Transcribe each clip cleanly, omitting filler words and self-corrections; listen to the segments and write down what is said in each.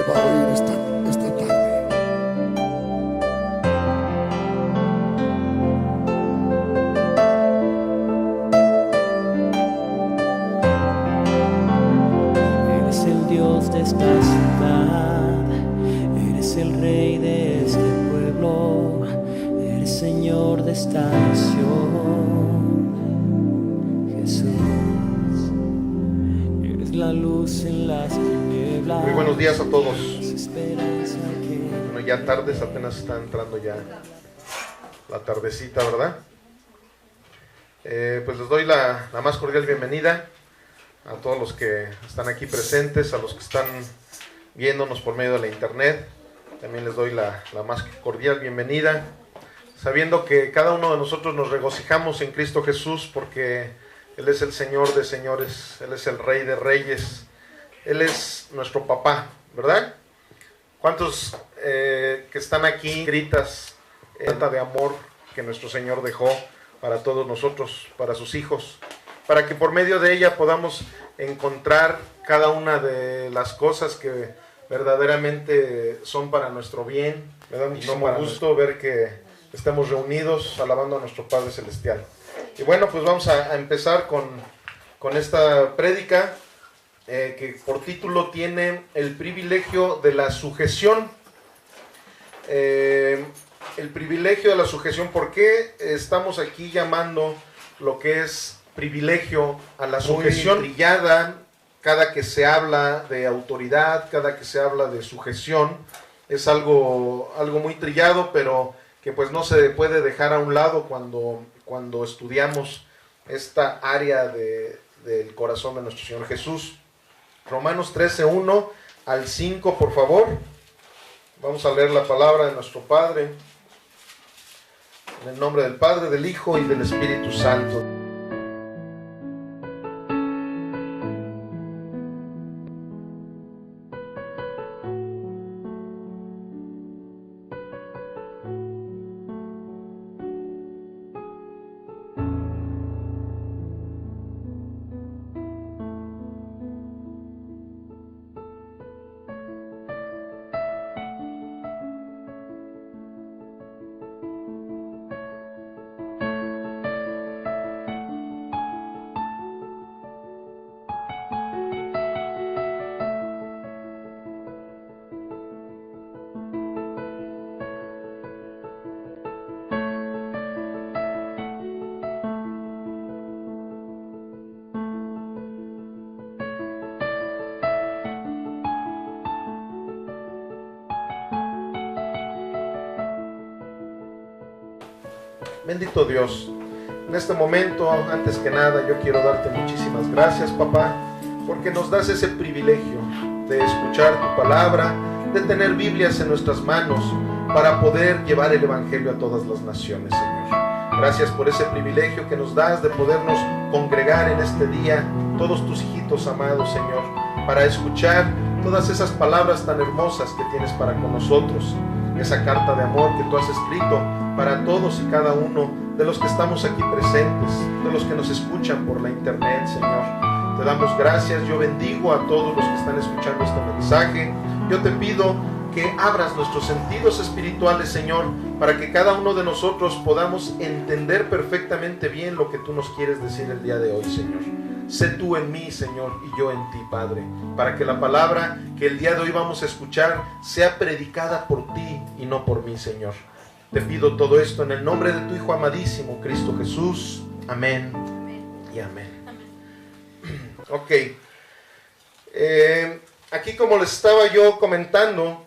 va a oír esta tarde. Eres el Dios de esta ciudad, eres el Rey de este pueblo, eres Señor de esta nación, Jesús, eres la luz en las tinieblas. Muy buenos días a todos. Esperanza que... Bueno, ya tardes, apenas está entrando ya la tardecita, ¿verdad? Pues les doy la más cordial bienvenida a todos los que están aquí presentes, a los que están viéndonos por medio de la internet. También les doy la más cordial bienvenida, sabiendo que cada uno de nosotros nos regocijamos en Cristo Jesús, porque Él es el Señor de señores, Él es el Rey de reyes, Él es nuestro papá, ¿verdad? ¿Cuántos que están aquí escritas carta de amor que nuestro Señor dejó para todos nosotros, para sus hijos, para que por medio de ella podamos encontrar cada una de las cosas que verdaderamente son para nuestro bien? Me da muchísimo gusto ver que estamos reunidos alabando a nuestro Padre Celestial. Y bueno, pues vamos a empezar con esta prédica que por título tiene el privilegio de la sujeción. El privilegio de la sujeción. ¿Por qué estamos aquí llamando lo que es privilegio a la sujeción? Muy trillada, cada que se habla de autoridad, cada que se habla de sujeción, es algo muy trillado, pero que pues no se puede dejar a un lado cuando estudiamos esta área del corazón de nuestro Señor Jesús. Romanos 13:1 al 5, por favor. Vamos a leer la palabra de nuestro Padre. En el nombre del Padre, del Hijo y del Espíritu Santo. Bendito Dios, en este momento, antes que nada, yo quiero darte muchísimas gracias, papá, porque nos das ese privilegio de escuchar tu palabra, de tener Biblias en nuestras manos para poder llevar el Evangelio a todas las naciones, Señor. Gracias por ese privilegio que nos das de podernos congregar en este día, todos tus hijitos amados, Señor, para escuchar todas esas palabras tan hermosas que tienes para con nosotros, esa carta de amor que tú has escrito para todos y cada uno de los que estamos aquí presentes, de los que nos escuchan por la internet, Señor. Te damos gracias. Yo bendigo a todos los que están escuchando este mensaje. Yo te pido que abras nuestros sentidos espirituales, Señor, para que cada uno de nosotros podamos entender perfectamente bien lo que tú nos quieres decir el día de hoy, Señor. Sé tú en mí, Señor, y yo en ti, Padre, para que la palabra que el día de hoy vamos a escuchar sea predicada por ti y no por mí, Señor. Te pido todo esto en el nombre de tu Hijo amadísimo, Cristo Jesús. Amén, y amén. Ok. Aquí, como les estaba yo comentando,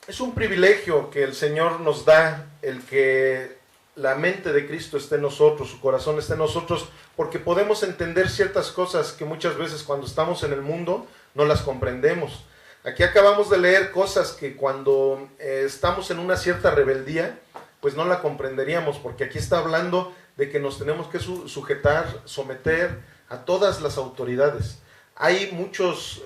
es un privilegio que el Señor nos da, el que la mente de Cristo esté en nosotros, su corazón esté en nosotros, porque podemos entender ciertas cosas que muchas veces cuando estamos en el mundo no las comprendemos. Aquí acabamos de leer cosas que cuando estamos en una cierta rebeldía, pues no la comprenderíamos, porque aquí está hablando de que nos tenemos que sujetar, someter a todas las autoridades. Hay muchas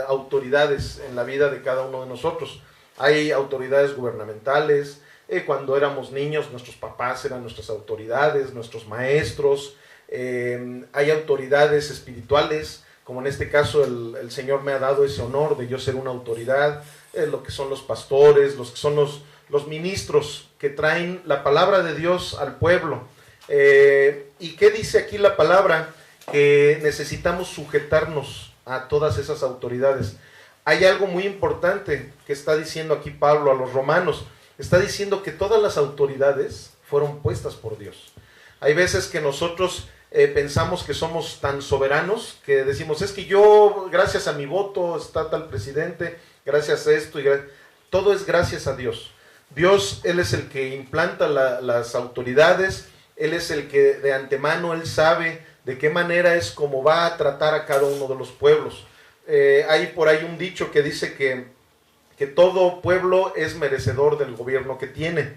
autoridades en la vida de cada uno de nosotros. Hay autoridades gubernamentales. Cuando éramos niños, nuestros papás eran nuestras autoridades, nuestros maestros. Hay autoridades espirituales, como en este caso el Señor me ha dado ese honor de yo ser una autoridad, lo que son los pastores, los que son los ministros que traen la palabra de Dios al pueblo. ¿Y qué dice aquí la palabra? Que necesitamos sujetarnos a todas esas autoridades. Hay algo muy importante que está diciendo aquí Pablo a los romanos. Está diciendo que todas las autoridades fueron puestas por Dios. Hay veces que nosotros pensamos que somos tan soberanos que decimos, es que yo, gracias a mi voto, está tal presidente, gracias a esto, todo es gracias a Dios. Dios, Él es el que implanta las autoridades, Él es el que de antemano, Él sabe de qué manera es como va a tratar a cada uno de los pueblos. Hay por ahí un dicho que dice que todo pueblo es merecedor del gobierno que tiene.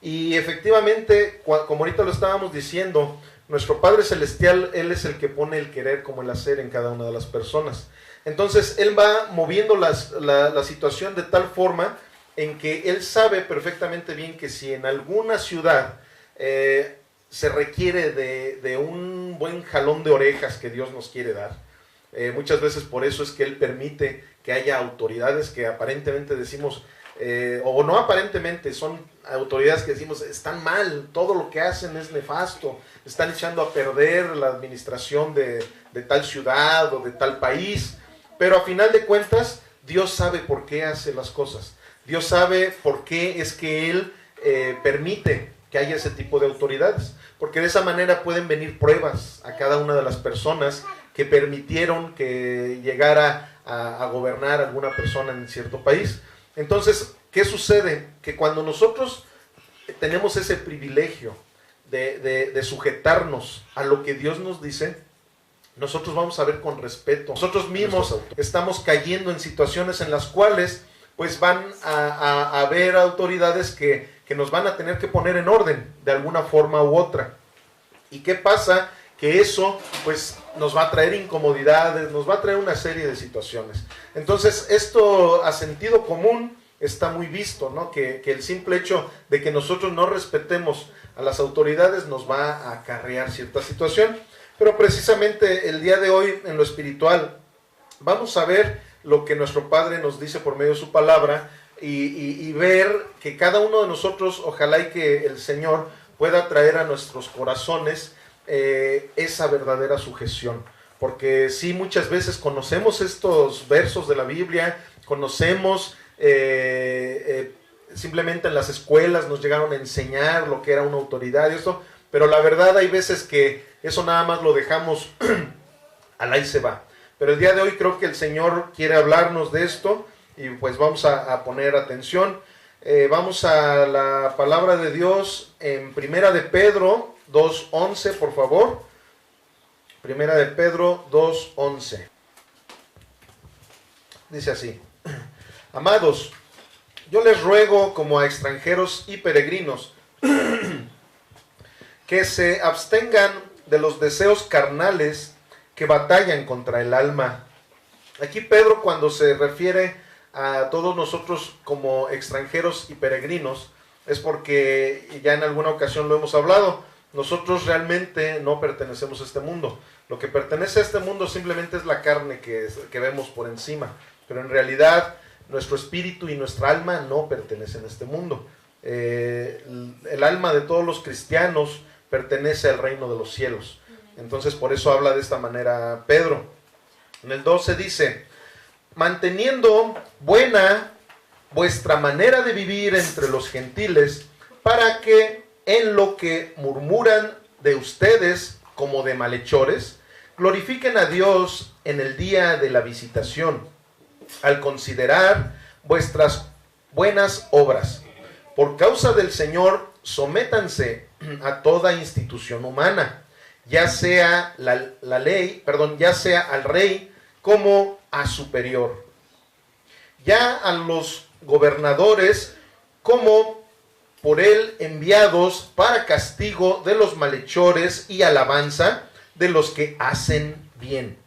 Y efectivamente, como ahorita lo estábamos diciendo, nuestro Padre Celestial, Él es el que pone el querer como el hacer en cada una de las personas. Entonces, Él va moviendo la situación de tal forma en que Él sabe perfectamente bien que si en alguna ciudad se requiere de un buen jalón de orejas que Dios nos quiere dar, muchas veces por eso es que Él permite que haya autoridades que aparentemente decimos, o no aparentemente, son autoridades que decimos están mal, todo lo que hacen es nefasto, están echando a perder la administración de tal ciudad o de tal país, pero a final de cuentas Dios sabe por qué hace las cosas, Dios sabe por qué es que Él permite que haya ese tipo de autoridades, porque de esa manera pueden venir pruebas a cada una de las personas que permitieron que llegara a gobernar alguna persona en cierto país. Entonces, ¿qué sucede? Que cuando nosotros tenemos ese privilegio de sujetarnos a lo que Dios nos dice, nosotros vamos a ver con respeto. Nosotros mismos estamos cayendo en situaciones en las cuales pues van a haber autoridades que nos van a tener que poner en orden de alguna forma u otra. ¿Y qué pasa? Que eso pues nos va a traer incomodidades, nos va a traer una serie de situaciones. Entonces esto a sentido común está muy visto, ¿no? Que el simple hecho de que nosotros no respetemos a las autoridades nos va a acarrear cierta situación. Pero precisamente el día de hoy en lo espiritual vamos a ver lo que nuestro Padre nos dice por medio de su palabra y ver que cada uno de nosotros, ojalá y que el Señor pueda traer a nuestros corazones esa verdadera sujeción, porque sí, muchas veces conocemos estos versos de la Biblia, conocemos simplemente en las escuelas nos llegaron a enseñar lo que era una autoridad y esto, pero la verdad hay veces que eso nada más lo dejamos al ahí se va. Pero el día de hoy creo que el Señor quiere hablarnos de esto y pues vamos a poner atención. Vamos a la palabra de Dios en Primera de Pedro 2:11, por favor. Primera de Pedro 2:11. Dice así: Amados, yo les ruego como a extranjeros y peregrinos que se abstengan de los deseos carnales que batallan contra el alma. Aquí Pedro, cuando se refiere a todos nosotros como extranjeros y peregrinos, es porque ya en alguna ocasión lo hemos hablado, nosotros realmente no pertenecemos a este mundo. Lo que pertenece a este mundo simplemente es la carne que vemos por encima, pero en realidad nuestro espíritu y nuestra alma no pertenecen a este mundo. El alma de todos los cristianos pertenece al reino de los cielos. Entonces por eso habla de esta manera Pedro. En el 12 dice: manteniendo buena vuestra manera de vivir entre los gentiles, para que en lo que murmuran de ustedes como de malhechores, glorifiquen a Dios en el día de la visitación, al considerar vuestras buenas obras. Por causa del Señor, sométanse a toda institución humana, ya sea ya sea al rey como a superior, ya a los gobernadores como por él enviados para castigo de los malhechores y alabanza de los que hacen bien.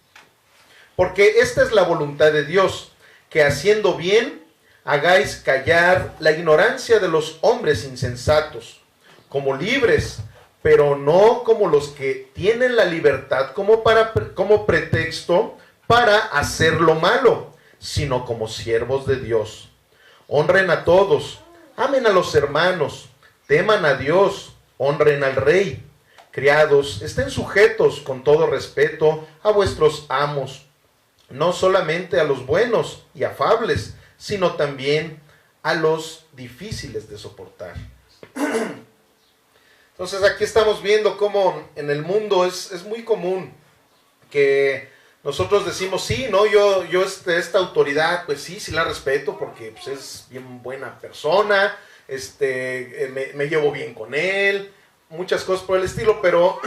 Porque esta es la voluntad de Dios, que haciendo bien hagáis callar la ignorancia de los hombres insensatos, como libres, pero no como los que tienen la libertad como pretexto para hacer lo malo, sino como siervos de Dios. Honren a todos, amen a los hermanos, teman a Dios, honren al rey. Criados, estén sujetos con todo respeto a vuestros amos, no solamente a los buenos y afables, sino también a los difíciles de soportar. Entonces aquí estamos viendo cómo en el mundo es muy común que nosotros decimos, sí, no, yo esta autoridad, pues sí la respeto porque pues, es bien buena persona, me llevo bien con él, muchas cosas por el estilo, pero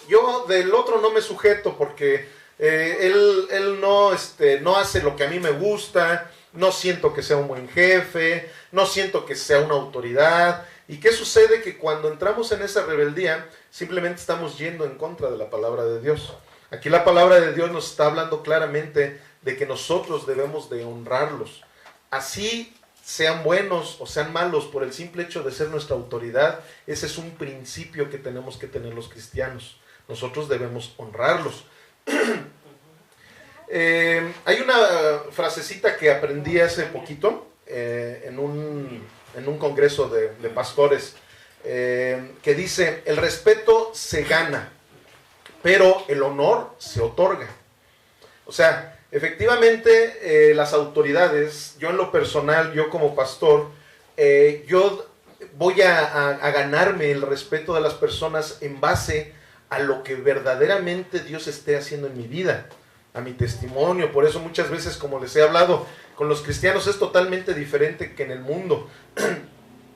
yo del otro no me sujeto porque él no hace lo que a mí me gusta, no siento que sea un buen jefe, no siento que sea una autoridad. ¿Y qué sucede? Que cuando entramos en esa rebeldía, simplemente estamos yendo en contra de la palabra de Dios. Aquí la palabra de Dios nos está hablando claramente de que nosotros debemos de honrarlos. Así sean buenos o sean malos, por el simple hecho de ser nuestra autoridad, ese es un principio que tenemos que tener los cristianos. Nosotros debemos honrarlos. Hay una frasecita que aprendí hace poquito en un congreso de pastores que dice: el respeto se gana, pero el honor se otorga. O sea, efectivamente las autoridades, yo en lo personal, yo como pastor, yo voy a ganarme el respeto de las personas en base a lo que verdaderamente Dios esté haciendo en mi vida, a mi testimonio. Por eso muchas veces, como les he hablado, con los cristianos es totalmente diferente que en el mundo.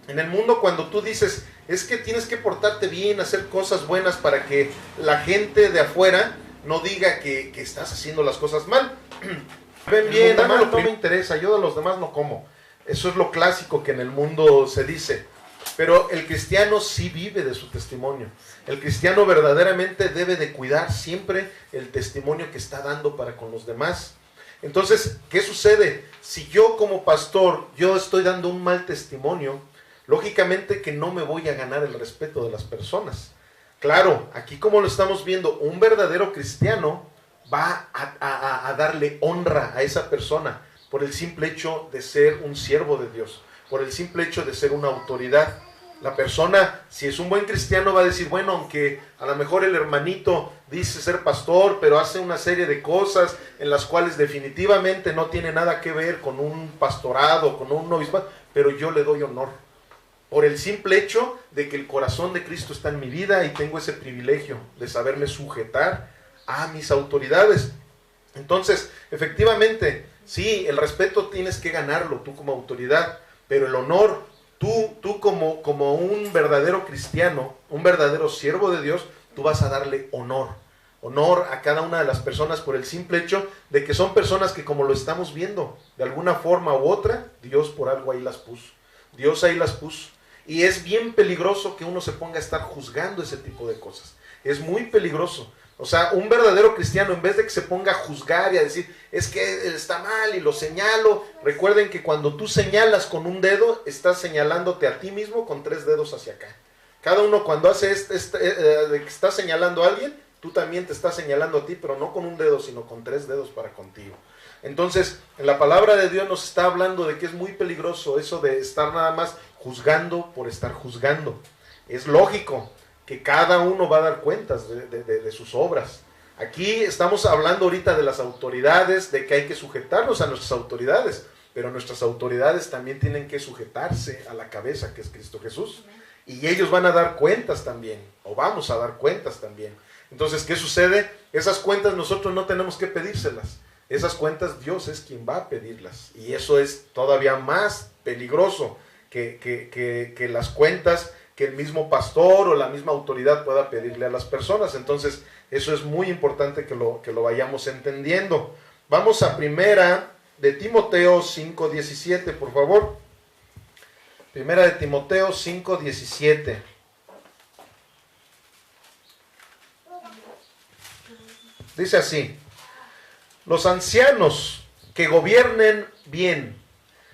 En el mundo, cuando tú dices, es que tienes que portarte bien, hacer cosas buenas para que la gente de afuera no diga que estás haciendo las cosas mal. Ven bien, no me interesa, yo de los demás no como. Eso es lo clásico que en el mundo se dice. Pero el cristiano sí vive de su testimonio. El cristiano verdaderamente debe de cuidar siempre el testimonio que está dando para con los demás. Entonces, ¿qué sucede? Si yo como pastor, yo estoy dando un mal testimonio, lógicamente que no me voy a ganar el respeto de las personas. Claro, aquí como lo estamos viendo, un verdadero cristiano va a darle honra a esa persona por el simple hecho de ser un siervo de Dios, por el simple hecho de ser una autoridad. La persona, si es un buen cristiano, va a decir, bueno, aunque a lo mejor el hermanito dice ser pastor, pero hace una serie de cosas en las cuales definitivamente no tiene nada que ver con un pastorado, con un obispado, pero yo le doy honor. Por el simple hecho de que el corazón de Cristo está en mi vida y tengo ese privilegio de saberme sujetar a mis autoridades. Entonces, efectivamente, sí, el respeto tienes que ganarlo tú como autoridad, pero el honor, tú como un verdadero cristiano, un verdadero siervo de Dios, tú vas a darle honor. Honor a cada una de las personas por el simple hecho de que son personas que, como lo estamos viendo, de alguna forma u otra, Dios por algo ahí las puso. Dios ahí las puso. Y es bien peligroso que uno se ponga a estar juzgando ese tipo de cosas. Es muy peligroso. O sea, un verdadero cristiano, en vez de que se ponga a juzgar y a decir, es que está mal y lo señalo. Recuerden que cuando tú señalas con un dedo, estás señalándote a ti mismo con 3 dedos hacia acá. Cada uno cuando hace de que está señalando a alguien, tú también te estás señalando a ti, pero no con un dedo, sino con 3 dedos para contigo. Entonces, en la palabra de Dios nos está hablando de que es muy peligroso eso de estar nada más juzgando por estar juzgando. Es lógico que cada uno va a dar cuentas de sus obras. Aquí estamos hablando ahorita de las autoridades, de que hay que sujetarnos a nuestras autoridades, pero nuestras autoridades también tienen que sujetarse a la cabeza, que es Cristo Jesús. Y ellos van a dar cuentas también, o vamos a dar cuentas también. Entonces, ¿qué sucede? Esas cuentas nosotros no tenemos que pedírselas. Esas cuentas Dios es quien va a pedirlas. Y eso es todavía más peligroso que las cuentas que el mismo pastor o la misma autoridad pueda pedirle a las personas. Entonces, eso es muy importante que lo vayamos entendiendo. Vamos a Primera de Timoteo 5:17, por favor. Primera de Timoteo 5:17. Dice así: los ancianos que gobiernen bien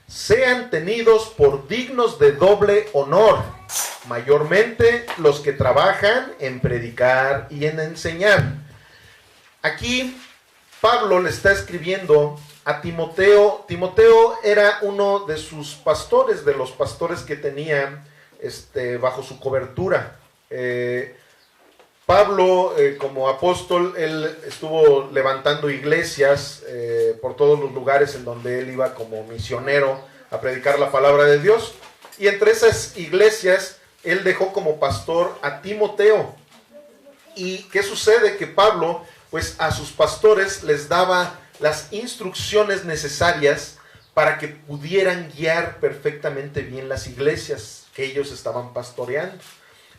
sean tenidos por dignos de doble honor, mayormente los que trabajan en predicar y en enseñar. Aquí Pablo le está escribiendo a Timoteo. Timoteo era uno de sus pastores, de los pastores que tenía bajo su cobertura. Pablo, como apóstol, él estuvo levantando iglesias por todos los lugares en donde él iba como misionero a predicar la palabra de Dios. Y entre esas iglesias, él dejó como pastor a Timoteo. ¿Y qué sucede? Que Pablo, pues a sus pastores les daba las instrucciones necesarias para que pudieran guiar perfectamente bien las iglesias que ellos estaban pastoreando.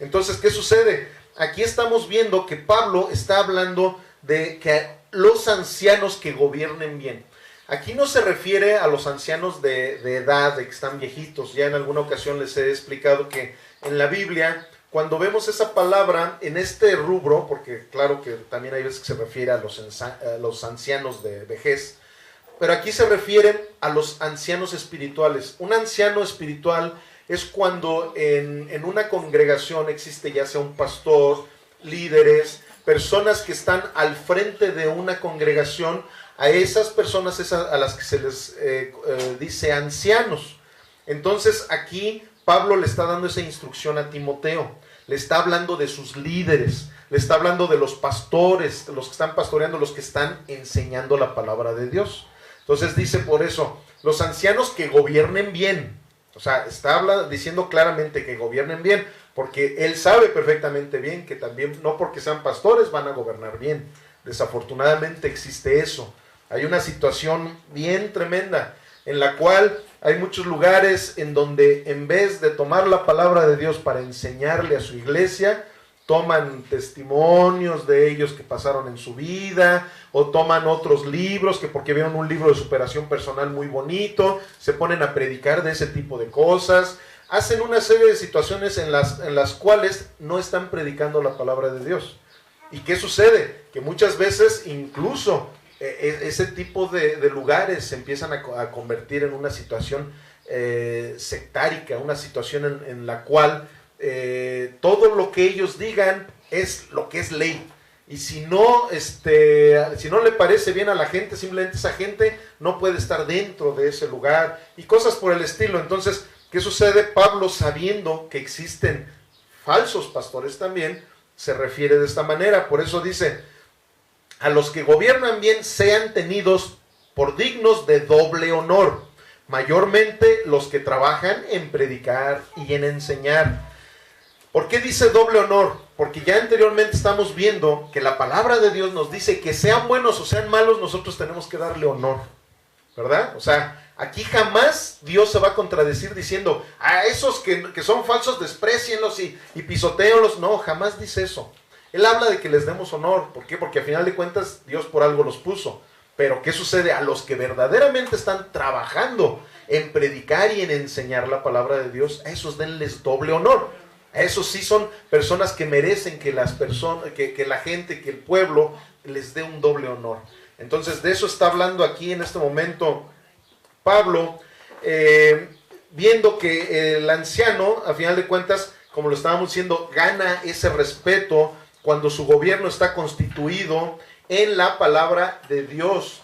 Entonces, ¿qué sucede? Aquí estamos viendo que Pablo está hablando de que los ancianos que gobiernen bien. Aquí no se refiere a los ancianos de edad, de que están viejitos. Ya en alguna ocasión les he explicado que en la Biblia, cuando vemos esa palabra en este rubro, porque claro que también hay veces que se refiere a los ancianos de vejez, pero aquí se refieren a los ancianos espirituales. Un anciano espiritual es cuando en una congregación existe ya sea un pastor, líderes, personas que están al frente de una congregación. A esas personas es a las que se les dice ancianos. Entonces aquí Pablo le está dando esa instrucción a Timoteo. Le está hablando de sus líderes, le está hablando de los pastores, los que están pastoreando, los que están enseñando la palabra de Dios. Entonces dice por eso, los ancianos que gobiernen bien. O sea, está diciendo claramente que gobiernen bien, porque él sabe perfectamente bien que también no porque sean pastores van a gobernar bien. Desafortunadamente existe eso. Hay una situación bien tremenda en la cual hay muchos lugares en donde en vez de tomar la palabra de Dios para enseñarle a su iglesia, toman testimonios de ellos que pasaron en su vida, o toman otros libros que porque vieron un libro de superación personal muy bonito, se ponen a predicar de ese tipo de cosas, hacen una serie de situaciones en las cuales no están predicando la palabra de Dios. ¿Y qué sucede? Que muchas veces incluso ese tipo de lugares se empiezan a convertir en una situación sectárica, una situación en la cual todo lo que ellos digan es lo que es ley. Y si no le parece bien a la gente, simplemente esa gente no puede estar dentro de ese lugar y cosas por el estilo. Entonces, ¿qué sucede? Pablo, sabiendo que existen falsos pastores también, se refiere de esta manera. Por eso dice, a los que gobiernan bien sean tenidos por dignos de doble honor, mayormente los que trabajan en predicar y en enseñar. ¿Por qué dice doble honor? Porque ya anteriormente estamos viendo que la palabra de Dios nos dice que sean buenos o sean malos, nosotros tenemos que darle honor, ¿verdad? O sea, aquí jamás Dios se va a contradecir diciendo, a esos que son falsos, desprécienlos y pisotéenlos. No, jamás dice eso. Él habla de que les demos honor. ¿Por qué? Porque al final de cuentas Dios por algo los puso. Pero ¿qué sucede? A los que verdaderamente están trabajando en predicar y en enseñar la palabra de Dios, a esos denles doble honor. A esos sí son personas que merecen que que la gente, que el pueblo les dé un doble honor. Entonces de eso está hablando aquí en este momento Pablo, viendo que el anciano, a final de cuentas, como lo estábamos diciendo, gana ese respeto cuando su gobierno está constituido en la palabra de Dios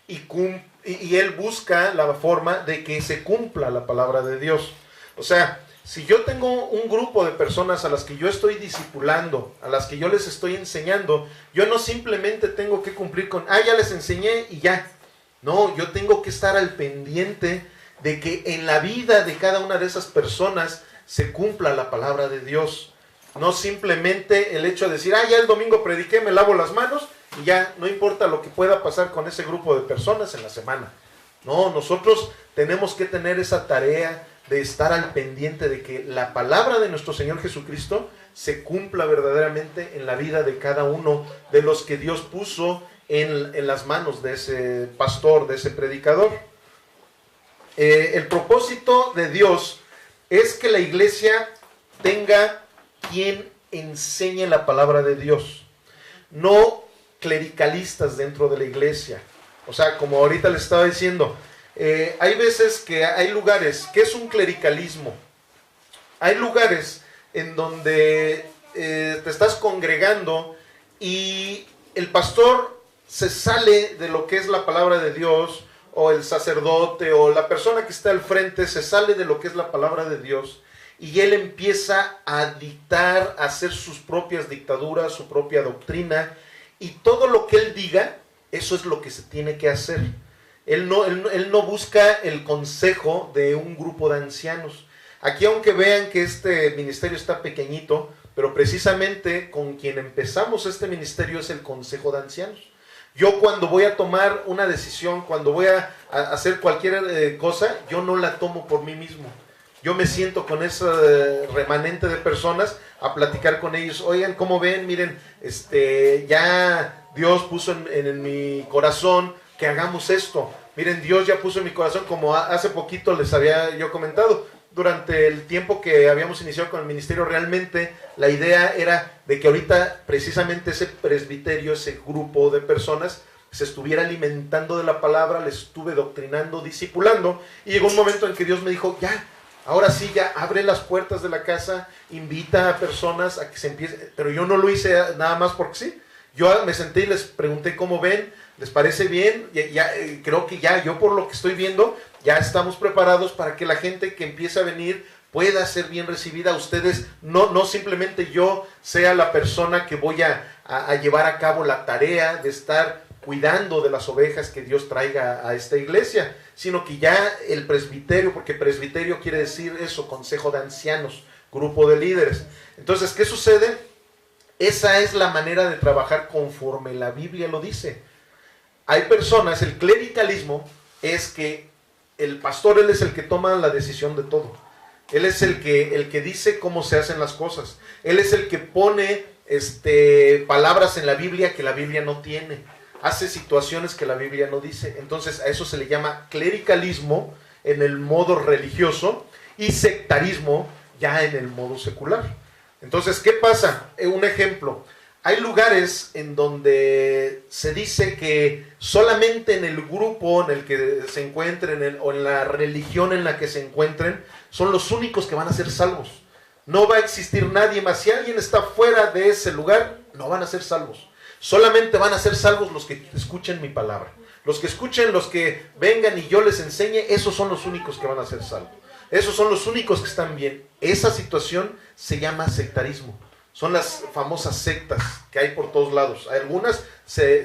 y él busca la forma de que se cumpla la palabra de Dios. O sea, si yo tengo un grupo de personas a las que yo estoy discipulando, a las que yo les estoy enseñando, yo no simplemente tengo que cumplir con, ya les enseñé y ya. No, yo tengo que estar al pendiente de que en la vida de cada una de esas personas se cumpla la palabra de Dios. No simplemente el hecho de decir, ya el domingo prediqué, me lavo las manos y ya, no importa lo que pueda pasar con ese grupo de personas en la semana. No, nosotros tenemos que tener esa tarea de estar al pendiente de que la palabra de nuestro Señor Jesucristo se cumpla verdaderamente en la vida de cada uno de los que Dios puso en las manos de ese pastor, de ese predicador. El propósito de Dios es que la iglesia tenga quien enseñe la palabra de Dios, no clericalistas dentro de la iglesia. O sea, como ahorita les estaba diciendo, hay veces que hay lugares, ¿qué es un clericalismo? Hay lugares en donde te estás congregando y el pastor se sale de lo que es la palabra de Dios, o el sacerdote, o la persona que está al frente, se sale de lo que es la palabra de Dios, y él empieza a dictar, a hacer sus propias dictaduras, su propia doctrina, y todo lo que él diga, eso es lo que se tiene que hacer. Él no busca el consejo de un grupo de ancianos. Aquí, aunque vean que este ministerio está pequeñito, pero precisamente con quien empezamos este ministerio es el consejo de ancianos. Yo cuando voy a tomar una decisión, cuando voy a hacer cualquier cosa, yo no la tomo por mí mismo. Yo me siento con ese remanente de personas a platicar con ellos. Oigan, ¿cómo ven? Miren, ya Dios puso en mi corazón que hagamos esto. Miren, Dios ya puso en mi corazón, como hace poquito les había yo comentado, durante el tiempo que habíamos iniciado con el ministerio, realmente la idea era de que ahorita precisamente ese presbiterio, ese grupo de personas, se estuviera alimentando de la palabra, les estuve doctrinando, discipulando, y llegó un momento en que Dios me dijo, ya, ahora sí, ya abre las puertas de la casa, invita a personas a que se empiece, pero yo no lo hice nada más porque sí. Yo me senté y les pregunté cómo ven, ¿les parece bien? Creo que ya, yo por lo que estoy viendo, ya estamos preparados para que la gente que empiece a venir pueda ser bien recibida. Ustedes, no simplemente yo sea la persona que voy a llevar a cabo la tarea de estar cuidando de las ovejas que Dios traiga a esta iglesia, sino que ya el presbiterio, porque presbiterio quiere decir eso, consejo de ancianos, grupo de líderes. Entonces, ¿qué sucede? Esa es la manera de trabajar conforme la Biblia lo dice. Hay personas, el clericalismo es que el pastor, él es el que toma la decisión de todo. Él es el que dice cómo se hacen las cosas. Él es el que pone palabras en la Biblia que la Biblia no tiene. Hace situaciones que la Biblia no dice. Entonces a eso se le llama clericalismo en el modo religioso y sectarismo ya en el modo secular. Entonces, ¿qué pasa? Un ejemplo. Hay lugares en donde se dice que solamente en el grupo en el que se encuentren o en la religión en la que se encuentren son los únicos que van a ser salvos. No va a existir nadie más. Si alguien está fuera de ese lugar, no van a ser salvos. Solamente van a ser salvos los que escuchen mi palabra. Los que escuchen, los que vengan y yo les enseñe, esos son los únicos que van a ser salvos. Esos son los únicos que están bien. Esa situación se llama sectarismo. Son las famosas sectas que hay por todos lados. Algunas se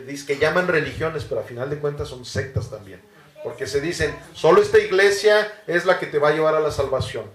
dice que llaman religiones, pero a final de cuentas son sectas también. Porque se dicen, solo esta iglesia es la que te va a llevar a la salvación.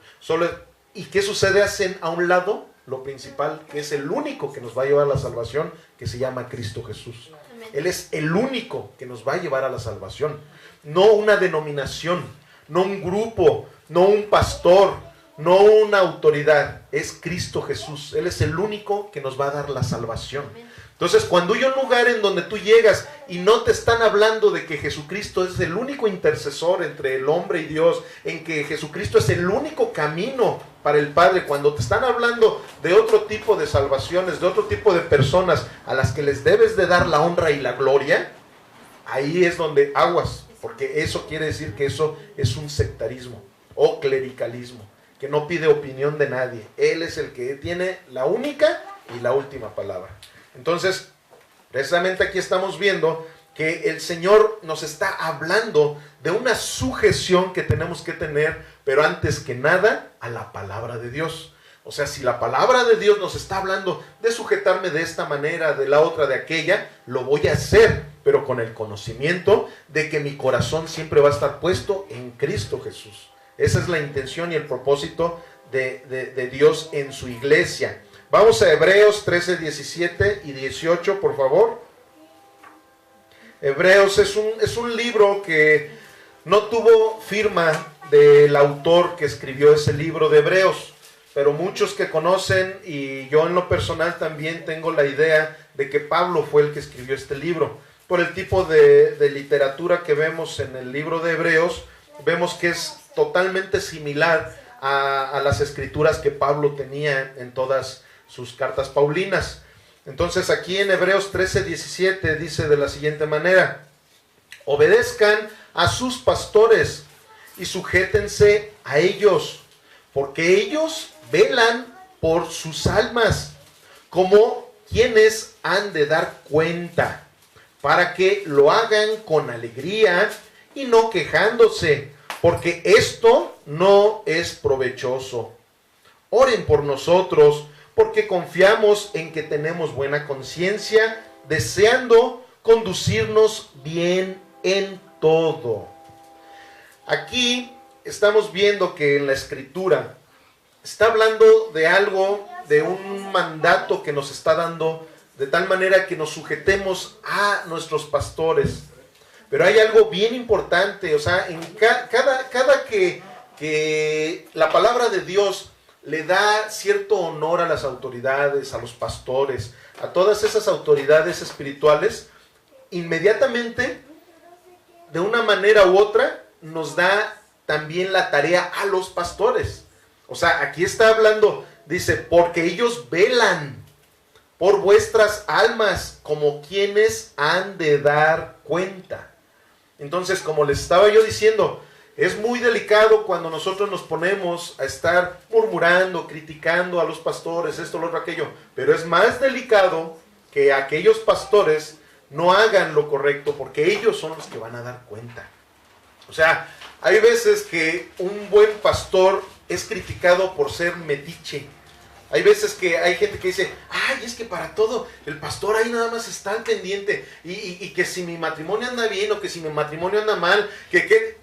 ¿Y qué sucede? Hacen a un lado lo principal, que es el único que nos va a llevar a la salvación, que se llama Cristo Jesús. Él es el único que nos va a llevar a la salvación. No una denominación, no un grupo, no un pastor, no una autoridad, es Cristo Jesús. Él es el único que nos va a dar la salvación. Entonces, cuando hay un lugar en donde tú llegas y no te están hablando de que Jesucristo es el único intercesor entre el hombre y Dios, en que Jesucristo es el único camino para el Padre, cuando te están hablando de otro tipo de salvaciones, de otro tipo de personas a las que les debes de dar la honra y la gloria, ahí es donde aguas, porque eso quiere decir que eso es un sectarismo o clericalismo, que no pide opinión de nadie. Él es el que tiene la única y la última palabra. Entonces, precisamente aquí estamos viendo que el Señor nos está hablando de una sujeción que tenemos que tener, pero antes que nada, a la palabra de Dios. O sea, si la palabra de Dios nos está hablando de sujetarme de esta manera, de la otra, de aquella, lo voy a hacer, pero con el conocimiento de que mi corazón siempre va a estar puesto en Cristo Jesús. Esa es la intención y el propósito de Dios en su iglesia. Vamos a Hebreos 13, 17 y 18, por favor. Hebreos es un libro que no tuvo firma del autor que escribió ese libro de Hebreos, pero muchos que conocen, y yo en lo personal también tengo la idea de que Pablo fue el que escribió este libro. Por el tipo de literatura que vemos en el libro de Hebreos, vemos que es totalmente similar a las escrituras que Pablo tenía en todas sus cartas paulinas. Entonces aquí en Hebreos 13, 17 dice de la siguiente manera: obedezcan a sus pastores y sujétense a ellos, porque ellos velan por sus almas, como quienes han de dar cuenta, para que lo hagan con alegría y no quejándose, porque esto no es provechoso. Oren por nosotros, porque confiamos en que tenemos buena conciencia, deseando conducirnos bien en todo. Aquí estamos viendo que en la Escritura está hablando de algo, de un mandato que nos está dando, de tal manera que nos sujetemos a nuestros pastores. Pero hay algo bien importante, o sea, en cada que la palabra de Dios le da cierto honor a las autoridades, a los pastores, a todas esas autoridades espirituales, inmediatamente, de una manera u otra, nos da también la tarea a los pastores. O sea, aquí está hablando, dice, porque ellos velan por vuestras almas como quienes han de dar cuenta. Entonces, como les estaba yo diciendo, es muy delicado cuando nosotros nos ponemos a estar murmurando, criticando a los pastores, esto, lo otro, aquello. Pero es más delicado que aquellos pastores no hagan lo correcto, porque ellos son los que van a dar cuenta. O sea, hay veces que un buen pastor es criticado por ser metiche. Hay veces que hay gente que dice, ay, es que para todo el pastor ahí nada más está al pendiente. Y que si mi matrimonio anda bien o que si mi matrimonio anda mal, que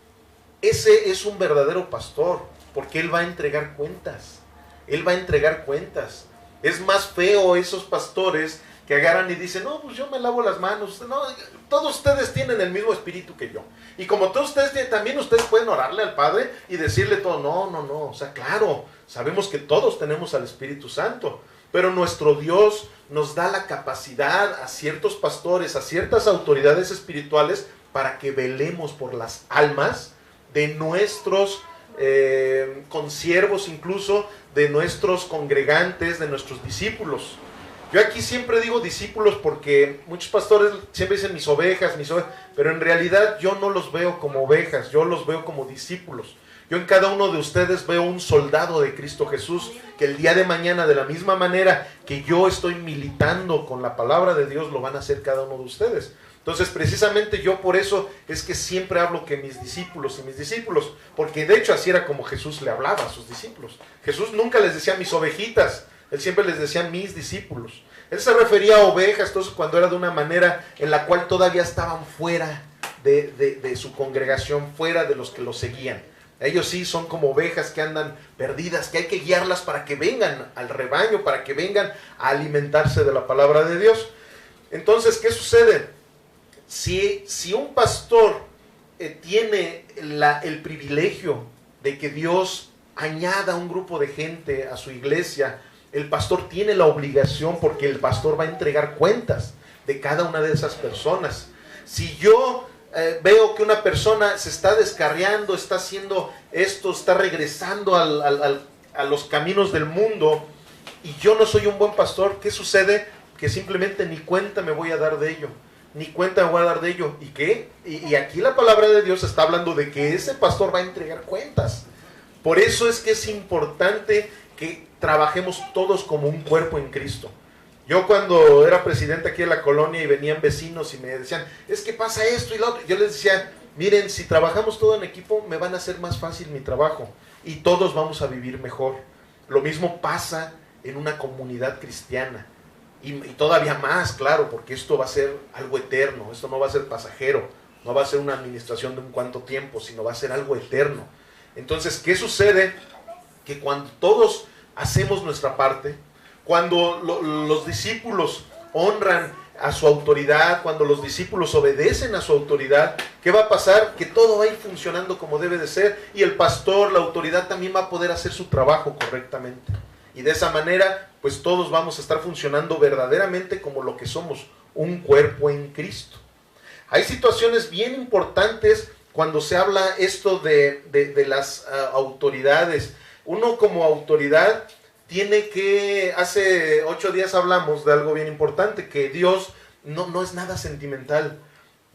ese es un verdadero pastor, porque él va a entregar cuentas. Él va a entregar cuentas. Es más feo esos pastores que agarran y dicen, no, pues yo me lavo las manos. No, todos ustedes tienen el mismo espíritu que yo. Y como todos ustedes tienen, también ustedes pueden orarle al Padre y decirle todo. No. O sea, claro, sabemos que todos tenemos al Espíritu Santo. Pero nuestro Dios nos da la capacidad a ciertos pastores, a ciertas autoridades espirituales, para que velemos por las almas de nuestros consiervos, incluso de nuestros congregantes, de nuestros discípulos. Yo aquí siempre digo discípulos porque muchos pastores siempre dicen mis ovejas, pero en realidad yo no los veo como ovejas, yo los veo como discípulos. Yo en cada uno de ustedes veo un soldado de Cristo Jesús, que el día de mañana, de la misma manera que yo estoy militando con la palabra de Dios, lo van a hacer cada uno de ustedes. Entonces, precisamente yo por eso es que siempre hablo que mis discípulos y mis discípulos, porque de hecho así era como Jesús le hablaba a sus discípulos. Jesús nunca les decía mis ovejitas, él siempre les decía mis discípulos. Él se refería a ovejas, entonces cuando era de una manera en la cual todavía estaban fuera de su congregación, fuera de los que los seguían. Ellos sí son como ovejas que andan perdidas, que hay que guiarlas para que vengan al rebaño, para que vengan a alimentarse de la palabra de Dios. Entonces, ¿qué sucede? Si un pastor tiene el privilegio de que Dios añada un grupo de gente a su iglesia, el pastor tiene la obligación, porque el pastor va a entregar cuentas de cada una de esas personas. Si yo veo que una persona se está descarriando, está haciendo esto, está regresando a los caminos del mundo, y yo no soy un buen pastor, ¿qué sucede? Que simplemente ni cuenta me voy a dar de ello. Ni cuenta me voy a dar de ello. ¿Y qué? Y aquí la palabra de Dios está hablando de que ese pastor va a entregar cuentas. Por eso es que es importante que trabajemos todos como un cuerpo en Cristo. Yo cuando era presidente aquí en la colonia y venían vecinos y me decían, es que pasa esto y lo otro, yo les decía, miren, si trabajamos todo en equipo, me van a hacer más fácil mi trabajo y todos vamos a vivir mejor. Lo mismo pasa en una comunidad cristiana. Y todavía más, claro, porque esto va a ser algo eterno, esto no va a ser pasajero, no va a ser una administración de un cuánto tiempo, sino va a ser algo eterno. Entonces, ¿qué sucede? Que cuando todos hacemos nuestra parte, cuando los discípulos honran a su autoridad, cuando los discípulos obedecen a su autoridad, ¿qué va a pasar? Que todo va a ir funcionando como debe de ser, y el pastor, la autoridad, también va a poder hacer su trabajo correctamente. Y de esa manera, pues todos vamos a estar funcionando verdaderamente como lo que somos, un cuerpo en Cristo. Hay situaciones bien importantes cuando se habla esto de las autoridades. Uno como autoridad tiene que, hace 8 días hablamos de algo bien importante, que Dios no es nada sentimental.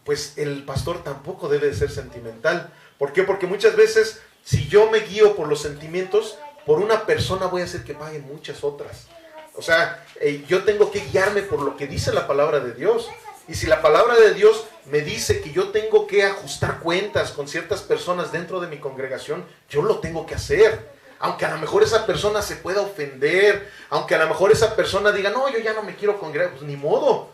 Pues el pastor tampoco debe de ser sentimental. ¿Por qué? Porque muchas veces, si yo me guío por los sentimientos, por una persona voy a hacer que pague muchas otras. O sea, yo tengo que guiarme por lo que dice la palabra de Dios. Y si la palabra de Dios me dice que yo tengo que ajustar cuentas con ciertas personas dentro de mi congregación, yo lo tengo que hacer. Aunque a lo mejor esa persona se pueda ofender, aunque a lo mejor esa persona diga, no, yo ya no me quiero congregar, pues ni modo.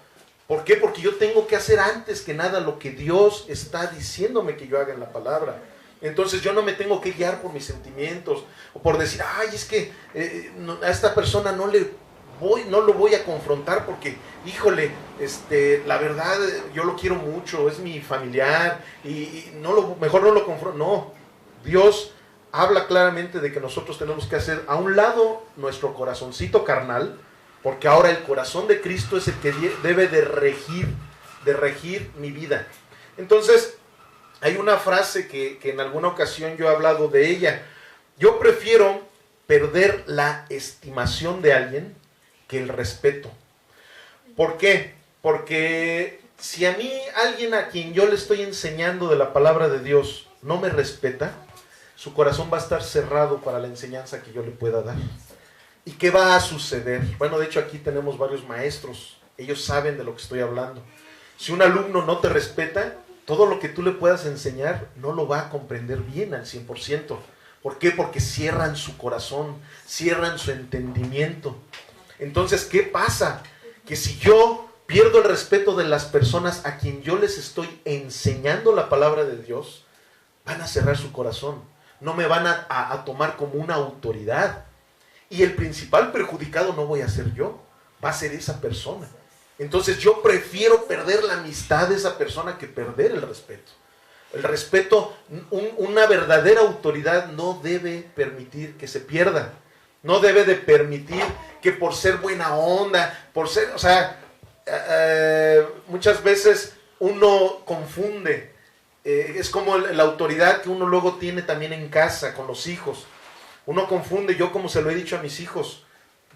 ¿Por qué? Porque yo tengo que hacer antes que nada lo que Dios está diciéndome que yo haga en la palabra. Entonces yo no me tengo que guiar por mis sentimientos, o por decir, ay, es que a esta persona no lo voy a confrontar porque, híjole, la verdad, yo lo quiero mucho, es mi familiar, y mejor no lo confronto. No, Dios habla claramente de que nosotros tenemos que hacer a un lado nuestro corazoncito carnal, porque ahora el corazón de Cristo es el que debe de regir mi vida. Entonces, hay una frase que en alguna ocasión yo he hablado de ella. Yo prefiero perder la estimación de alguien que el respeto. ¿Por qué? Porque si a mí alguien a quien yo le estoy enseñando de la palabra de Dios no me respeta, su corazón va a estar cerrado para la enseñanza que yo le pueda dar. ¿Y qué va a suceder? Bueno, de hecho aquí tenemos varios maestros, ellos saben de lo que estoy hablando. Si un alumno no te respeta, todo lo que tú le puedas enseñar no lo va a comprender bien al 100%. ¿Por qué? Porque cierran su corazón, cierran su entendimiento. Entonces, ¿qué pasa? Que si yo pierdo el respeto de las personas a quien yo les estoy enseñando la palabra de Dios, van a cerrar su corazón. No me van a tomar como una autoridad. Y el principal perjudicado no voy a ser yo, va a ser esa persona. Entonces yo prefiero perder la amistad de esa persona que perder el respeto. El respeto, una verdadera autoridad no debe permitir que se pierda. No debe de permitir que por ser buena onda, muchas veces uno confunde. Es como la autoridad que uno luego tiene también en casa, con los hijos. Uno confunde, yo como se lo he dicho a mis hijos,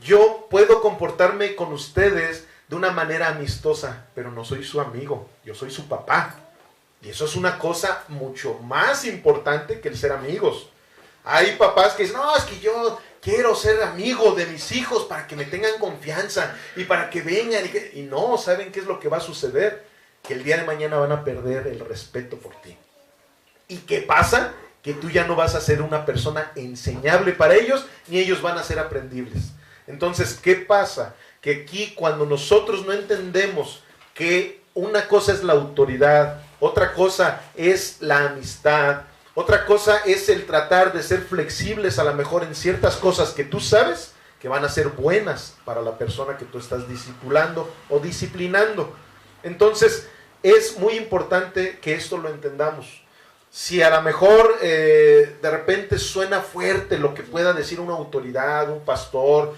yo puedo comportarme con ustedes de una manera amistosa, pero no soy su amigo, yo soy su papá. Y eso es una cosa mucho más importante que el ser amigos. Hay papás que dicen, no, es que yo quiero ser amigo de mis hijos para que me tengan confianza y para que vengan. Y no, ¿saben qué es lo que va a suceder? Que el día de mañana van a perder el respeto por ti. ¿Y qué pasa? Que tú ya no vas a ser una persona enseñable para ellos, ni ellos van a ser aprendibles. Entonces, ¿qué pasa? Que aquí cuando nosotros no entendemos que una cosa es la autoridad, otra cosa es la amistad, otra cosa es el tratar de ser flexibles a lo mejor en ciertas cosas que tú sabes que van a ser buenas para la persona que tú estás discipulando o disciplinando. Entonces, es muy importante que esto lo entendamos. Si a lo mejor de repente suena fuerte lo que pueda decir una autoridad, un pastor,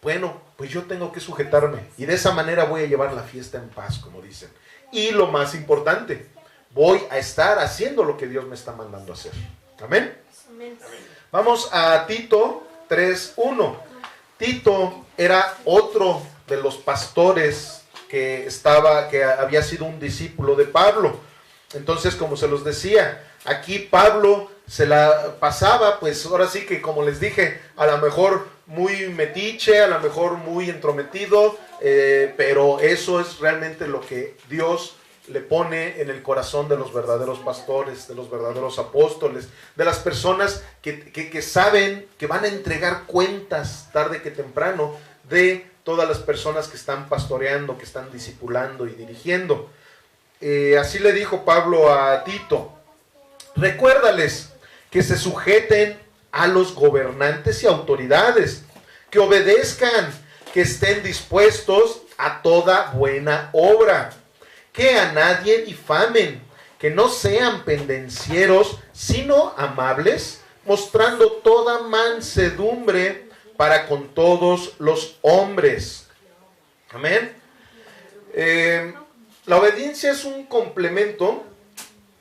bueno, pues yo tengo que sujetarme y de esa manera voy a llevar la fiesta en paz, como dicen. Y lo más importante, voy a estar haciendo lo que Dios me está mandando a hacer. ¿Amén? Amén. Vamos a Tito 3:1. Tito era otro de los pastores que había sido un discípulo de Pablo. Entonces, como se los decía, aquí Pablo se la pasaba, pues ahora sí que, como les dije, a lo mejor muy metiche, a lo mejor muy entrometido, pero eso es realmente lo que Dios le pone en el corazón de los verdaderos pastores, de los verdaderos apóstoles, de las personas que saben que van a entregar cuentas tarde que temprano de todas las personas que están pastoreando, que están discipulando y dirigiendo. Así le dijo Pablo a Tito: recuérdales que se sujeten a los gobernantes y autoridades, que obedezcan, que estén dispuestos a toda buena obra, que a nadie difamen, que no sean pendencieros, sino amables, mostrando toda mansedumbre para con todos los hombres. Amén. La obediencia es un complemento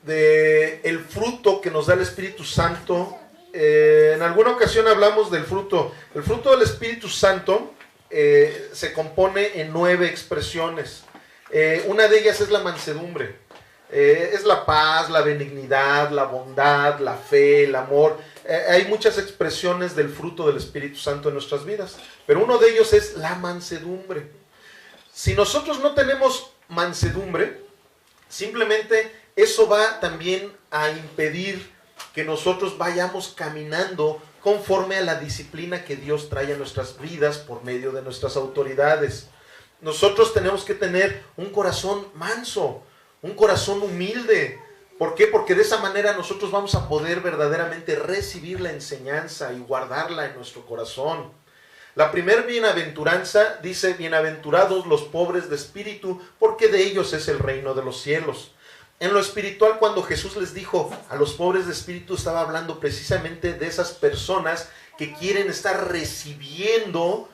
del fruto que nos da el Espíritu Santo. En alguna ocasión hablamos del fruto. El fruto del Espíritu Santo se compone en 9 expresiones. Una de ellas es la mansedumbre. Es la paz, la benignidad, la bondad, la fe, el amor. Hay muchas expresiones del fruto del Espíritu Santo en nuestras vidas, pero uno de ellos es la mansedumbre. Si nosotros no tenemos mansedumbre, simplemente eso va también a impedir que nosotros vayamos caminando conforme a la disciplina que Dios trae a nuestras vidas por medio de nuestras autoridades. Nosotros tenemos que tener un corazón manso, un corazón humilde. ¿Por qué? Porque de esa manera nosotros vamos a poder verdaderamente recibir la enseñanza y guardarla en nuestro corazón. La primer bienaventuranza dice: bienaventurados los pobres de espíritu, porque de ellos es el reino de los cielos. En lo espiritual, cuando Jesús les dijo a los pobres de espíritu, estaba hablando precisamente de esas personas que quieren estar recibiendo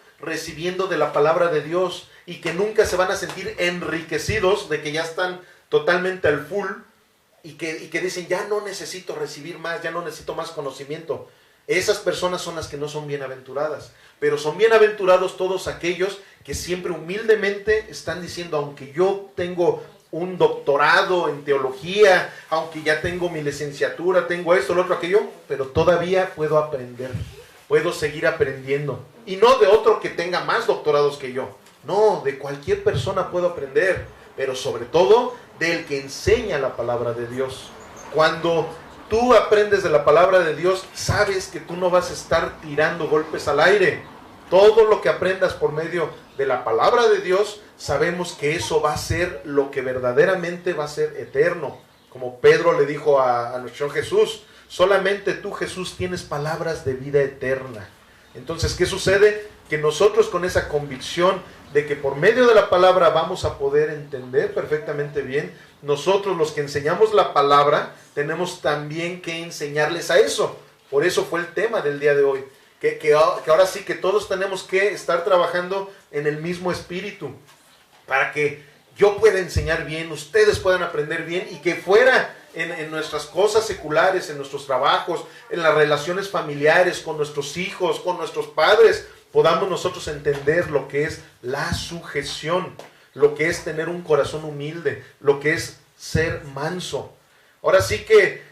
de la palabra de Dios y que nunca se van a sentir enriquecidos, de que ya están totalmente al full y que dicen: ya no necesito recibir más, ya no necesito más conocimiento. Esas personas son las que no son bienaventuradas, pero son bienaventurados todos aquellos que siempre humildemente están diciendo: aunque yo tengo un doctorado en teología, aunque ya tengo mi licenciatura, tengo esto, lo otro, aquello, pero todavía puedo aprender, puedo seguir aprendiendo. Y no de otro que tenga más doctorados que yo, no, de cualquier persona puedo aprender, pero sobre todo del que enseña la palabra de Dios. Cuando tú aprendes de la palabra de Dios, sabes que tú no vas a estar tirando golpes al aire. Todo lo que aprendas por medio de la palabra de Dios, sabemos que eso va a ser lo que verdaderamente va a ser eterno. Como Pedro le dijo a nuestro Jesús: solamente tú, Jesús, tienes palabras de vida eterna. Entonces, ¿qué sucede? Que nosotros, con esa convicción de que por medio de la palabra vamos a poder entender perfectamente bien, nosotros los que enseñamos la palabra tenemos también que enseñarles a eso. Por eso fue el tema del día de hoy. Que ahora sí que todos tenemos que estar trabajando en el mismo espíritu, para que yo pueda enseñar bien, ustedes puedan aprender bien, y que fuera en nuestras cosas seculares, en nuestros trabajos, en las relaciones familiares, con nuestros hijos, con nuestros padres, podamos nosotros entender lo que es la sujeción, lo que es tener un corazón humilde, lo que es ser manso. Ahora sí que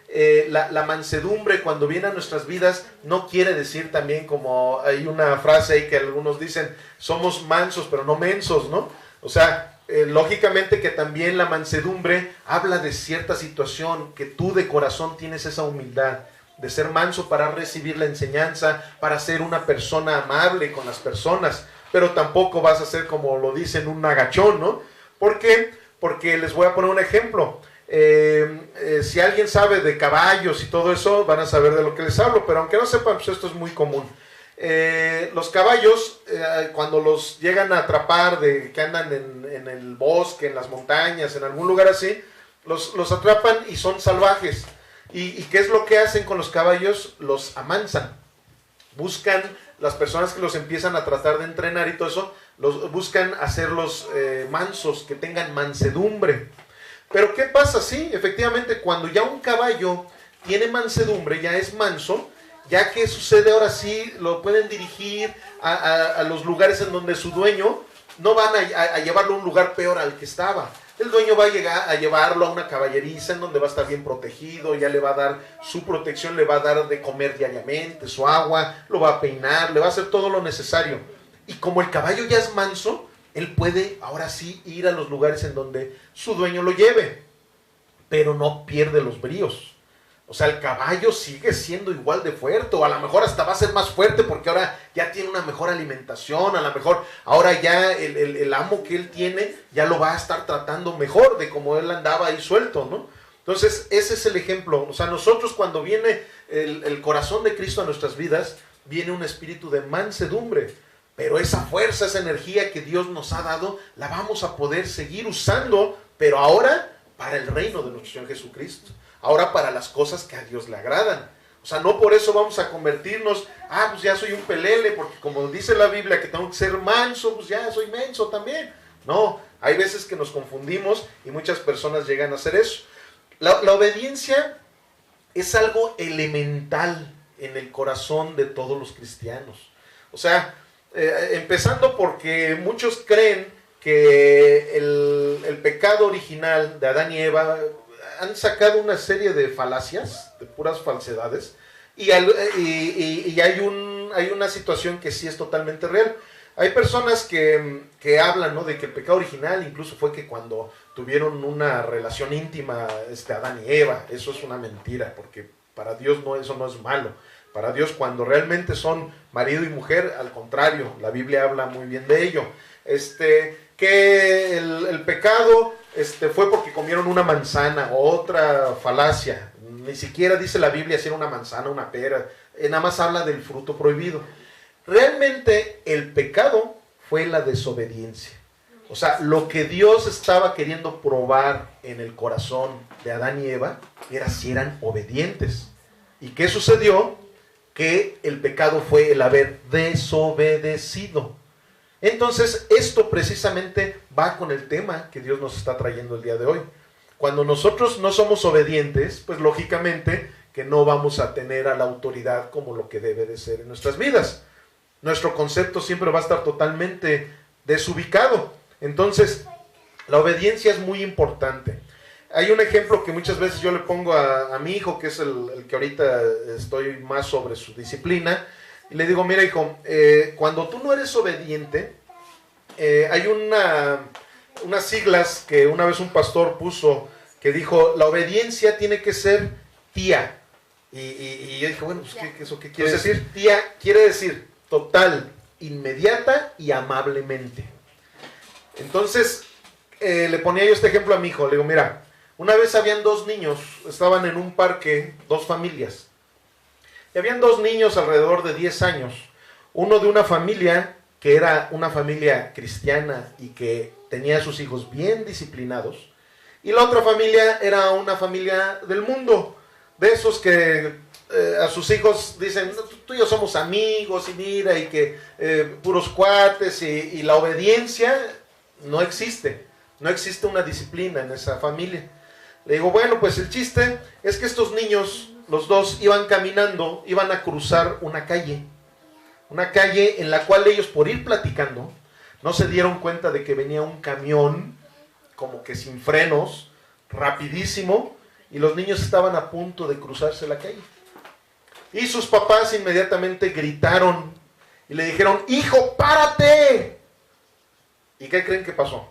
la mansedumbre, cuando viene a nuestras vidas, no quiere decir también, como hay una frase ahí que algunos dicen: somos mansos pero no mensos, ¿no? O sea, lógicamente que también la mansedumbre habla de cierta situación, que tú de corazón tienes esa humildad de ser manso para recibir la enseñanza, para ser una persona amable con las personas, pero tampoco vas a ser, como lo dicen, un agachón, ¿no? ¿Por qué? Porque les voy a poner un ejemplo. Si alguien sabe de caballos y todo eso, van a saber de lo que les hablo, pero aunque no sepan, pues esto es muy común. Los caballos, cuando los llegan a atrapar, que andan en el bosque, en las montañas, en algún lugar así, los atrapan y son salvajes. ¿Y qué es lo que hacen con los caballos? Los amansan. Buscan, las personas que los empiezan a tratar de entrenar y todo eso, buscan hacerlos mansos, que tengan mansedumbre. Pero ¿qué pasa? Sí, efectivamente, cuando ya un caballo tiene mansedumbre, ya es manso, ya que sucede ahora sí, lo pueden dirigir a los lugares en donde su dueño, no van a llevarlo a un lugar peor al que estaba. El dueño va a llegar a llevarlo a una caballeriza en donde va a estar bien protegido, ya le va a dar su protección, le va a dar de comer diariamente, su agua, lo va a peinar, le va a hacer todo lo necesario. Y como el caballo ya es manso, él puede ahora sí ir a los lugares en donde su dueño lo lleve, pero no pierde los bríos. O sea, el caballo sigue siendo igual de fuerte, o a lo mejor hasta va a ser más fuerte porque ahora ya tiene una mejor alimentación, a lo mejor ahora ya el amo que él tiene ya lo va a estar tratando mejor de como él andaba ahí suelto, ¿no? Entonces, ese es el ejemplo. O sea, nosotros, cuando viene el corazón de Cristo a nuestras vidas, viene un espíritu de mansedumbre. Pero esa fuerza, esa energía que Dios nos ha dado, la vamos a poder seguir usando, pero ahora para el reino de nuestro Señor Jesucristo. Ahora para las cosas que a Dios le agradan. O sea, no por eso vamos a convertirnos: pues ya soy un pelele, porque como dice la Biblia que tengo que ser manso, pues ya soy menso también. No, hay veces que nos confundimos y muchas personas llegan a hacer eso. La obediencia es algo elemental en el corazón de todos los cristianos. O sea, empezando porque muchos creen que el pecado original de Adán y Eva han sacado una serie de falacias, de puras falsedades, y hay una situación que sí es totalmente real. Hay personas que hablan, ¿no?, de que el pecado original incluso fue que cuando tuvieron una relación íntima Adán y Eva. Eso es una mentira, porque para Dios eso no es malo. Para Dios, cuando realmente son marido y mujer, al contrario, la Biblia habla muy bien de ello. Que el pecado fue porque comieron una manzana, otra falacia. Ni siquiera dice la Biblia si era una manzana, una pera, nada más habla del fruto prohibido. Realmente el pecado fue la desobediencia. O sea, lo que Dios estaba queriendo probar en el corazón de Adán y Eva era si eran obedientes. ¿Y qué sucedió? Que el pecado fue el haber desobedecido. Entonces, esto precisamente va con el tema que Dios nos está trayendo el día de hoy. Cuando nosotros no somos obedientes, pues lógicamente que no vamos a tener a la autoridad como lo que debe de ser en nuestras vidas. Nuestro concepto siempre va a estar totalmente desubicado. Entonces, la obediencia es muy importante. Hay un ejemplo que muchas veces yo le pongo a mi hijo, que es el que ahorita estoy más sobre su disciplina, y le digo, mira hijo, cuando tú no eres obediente, hay unas siglas que una vez un pastor puso, que dijo, la obediencia tiene que ser tía. Y yo dije, bueno, pues ¿eso qué quiere decir? Tía quiere decir total, inmediata y amablemente. Entonces, le ponía yo este ejemplo a mi hijo, le digo, mira, una vez habían dos niños, estaban en un parque, dos familias, y habían dos niños alrededor de 10 años, uno de una familia que era una familia cristiana y que tenía a sus hijos bien disciplinados, y la otra familia era una familia del mundo, de esos que a sus hijos dicen, tú y yo somos amigos, y mira, y que puros cuates, y la obediencia no existe una disciplina en esa familia. Le digo, bueno, pues el chiste es que estos niños, los dos, iban caminando, iban a cruzar una calle en la cual ellos, por ir platicando, no se dieron cuenta de que venía un camión, como que sin frenos, rapidísimo, y los niños estaban a punto de cruzarse la calle. Y sus papás inmediatamente gritaron y le dijeron, hijo, párate. ¿Y qué creen que pasó?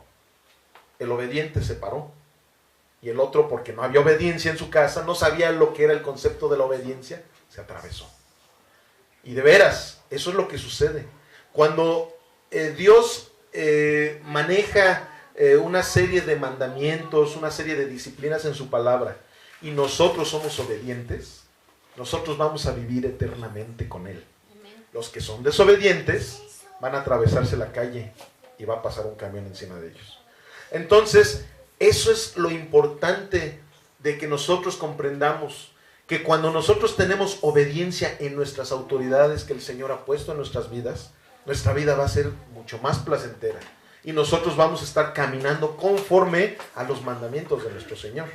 El obediente se paró. Y el otro, porque no había obediencia en su casa, no sabía lo que era el concepto de la obediencia, se atravesó. Y de veras, eso es lo que sucede. Cuando Dios maneja una serie de mandamientos, una serie de disciplinas en su palabra, y nosotros somos obedientes, nosotros vamos a vivir eternamente con Él. Los que son desobedientes van a atravesarse la calle y va a pasar un camión encima de ellos. Entonces, eso es lo importante de que nosotros comprendamos, que cuando nosotros tenemos obediencia en nuestras autoridades que el Señor ha puesto en nuestras vidas, nuestra vida va a ser mucho más placentera y nosotros vamos a estar caminando conforme a los mandamientos de nuestro Señor,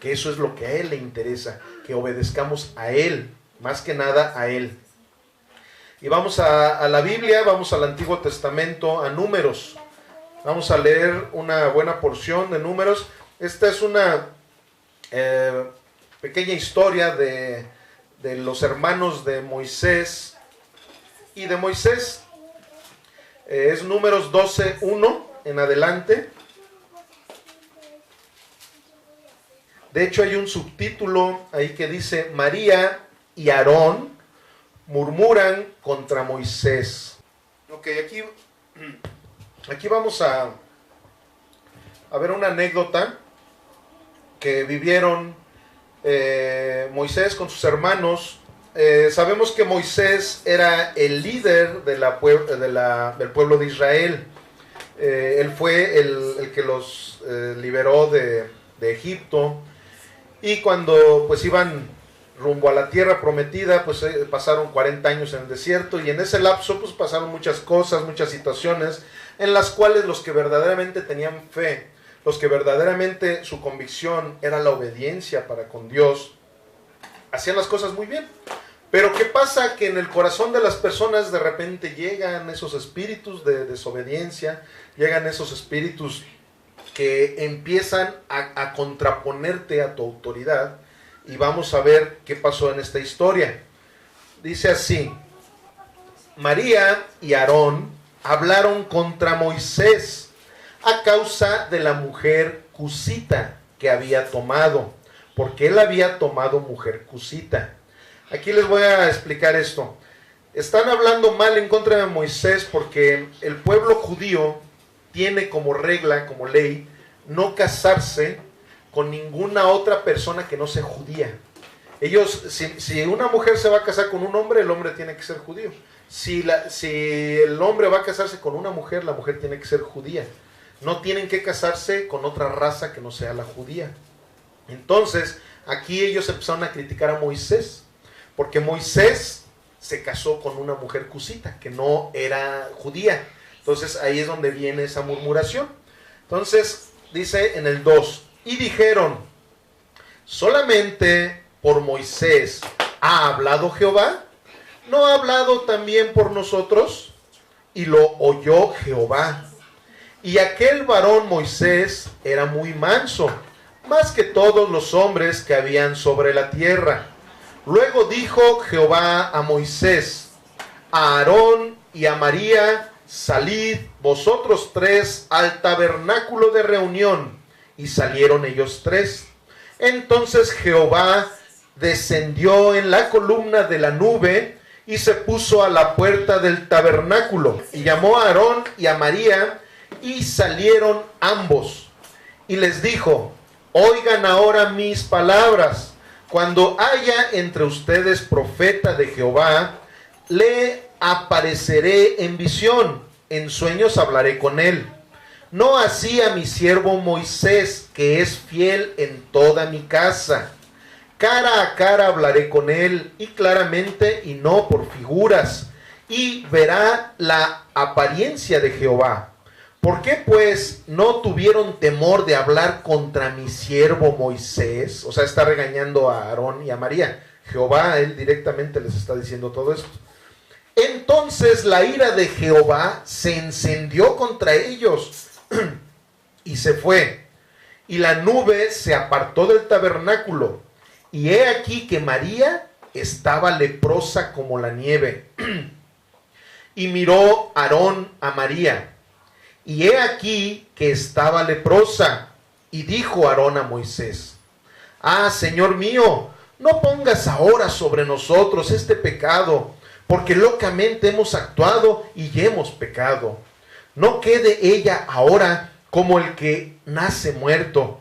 que eso es lo que a Él le interesa, que obedezcamos a Él, más que nada a Él. Y vamos a la Biblia, vamos al Antiguo Testamento, a Números. Vamos a leer una buena porción de Números. Esta es una pequeña historia de los hermanos de Moisés y de Moisés. Es Números 12:1 en adelante. De hecho hay un subtítulo ahí que dice, María y Aarón murmuran contra Moisés. Ok, aquí vamos a ver una anécdota que vivieron Moisés con sus hermanos. Sabemos que Moisés era el líder del pueblo de Israel. Él fue el que los liberó de Egipto. Y cuando pues iban rumbo a la tierra prometida, pues pasaron 40 años en el desierto, y en ese lapso pues pasaron muchas cosas, muchas situaciones, en las cuales los que verdaderamente tenían fe, los que verdaderamente su convicción era la obediencia para con Dios, hacían las cosas muy bien. Pero ¿qué pasa? Que en el corazón de las personas de repente llegan esos espíritus de desobediencia, llegan esos espíritus que empiezan a contraponerte a tu autoridad, y vamos a ver qué pasó en esta historia. Dice así, María y Aarón hablaron contra Moisés a causa de la mujer cusita que había tomado, porque él había tomado mujer cusita. Aquí les voy a explicar esto. Están hablando mal en contra de Moisés porque el pueblo judío tiene como regla, como ley, no casarse con ninguna otra persona que no sea judía. Ellos, si una mujer se va a casar con un hombre, el hombre tiene que ser judío. Si el hombre va a casarse con una mujer, la mujer tiene que ser judía. No tienen que casarse con otra raza que no sea la judía. Entonces, aquí ellos empezaron a criticar a Moisés, porque Moisés se casó con una mujer cusita, que no era judía. Entonces, ahí es donde viene esa murmuración. Entonces, dice en el 2, y dijeron, ¿solamente por Moisés ha hablado Jehová? ¿No ha hablado también por nosotros? Y lo oyó Jehová. Y aquel varón Moisés era muy manso, más que todos los hombres que habían sobre la tierra. Luego dijo Jehová a Moisés, a Aarón y a María, salid vosotros tres al tabernáculo de reunión. Y salieron ellos tres. Entonces Jehová descendió en la columna de la nube y se puso a la puerta del tabernáculo. Y llamó a Aarón y a María, y salieron ambos. Y les dijo, oigan ahora mis palabras. Cuando haya entre ustedes profeta de Jehová, le apareceré en visión, en sueños hablaré con él. No así a mi siervo Moisés, que es fiel en toda mi casa. Cara a cara hablaré con él, y claramente, y no por figuras, y verá la apariencia de Jehová. ¿Por qué pues no tuvieron temor de hablar contra mi siervo Moisés? O sea, está regañando a Aarón y a María. Jehová, él directamente les está diciendo todo esto. Entonces la ira de Jehová se encendió contra ellos y se fue. Y la nube se apartó del tabernáculo. Y he aquí que María estaba leprosa como la nieve. Y miró Aarón a María. Y he aquí que estaba leprosa. Y dijo Aarón a Moisés, ah, Señor mío, no pongas ahora sobre nosotros este pecado, porque locamente hemos actuado y hemos pecado. No quede ella ahora como el que nace muerto,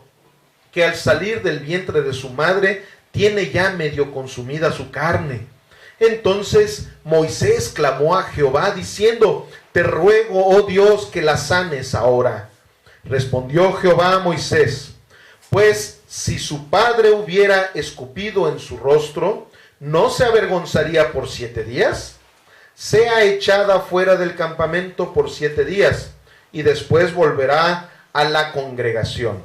que al salir del vientre de su madre tiene ya medio consumida su carne. Entonces Moisés clamó a Jehová diciendo, te ruego, oh Dios, que la sanes ahora. Respondió Jehová a Moisés, pues si su padre hubiera escupido en su rostro, ¿no se avergonzaría por 7 días? Sea echada fuera del campamento por 7 días, y después volverá a la congregación.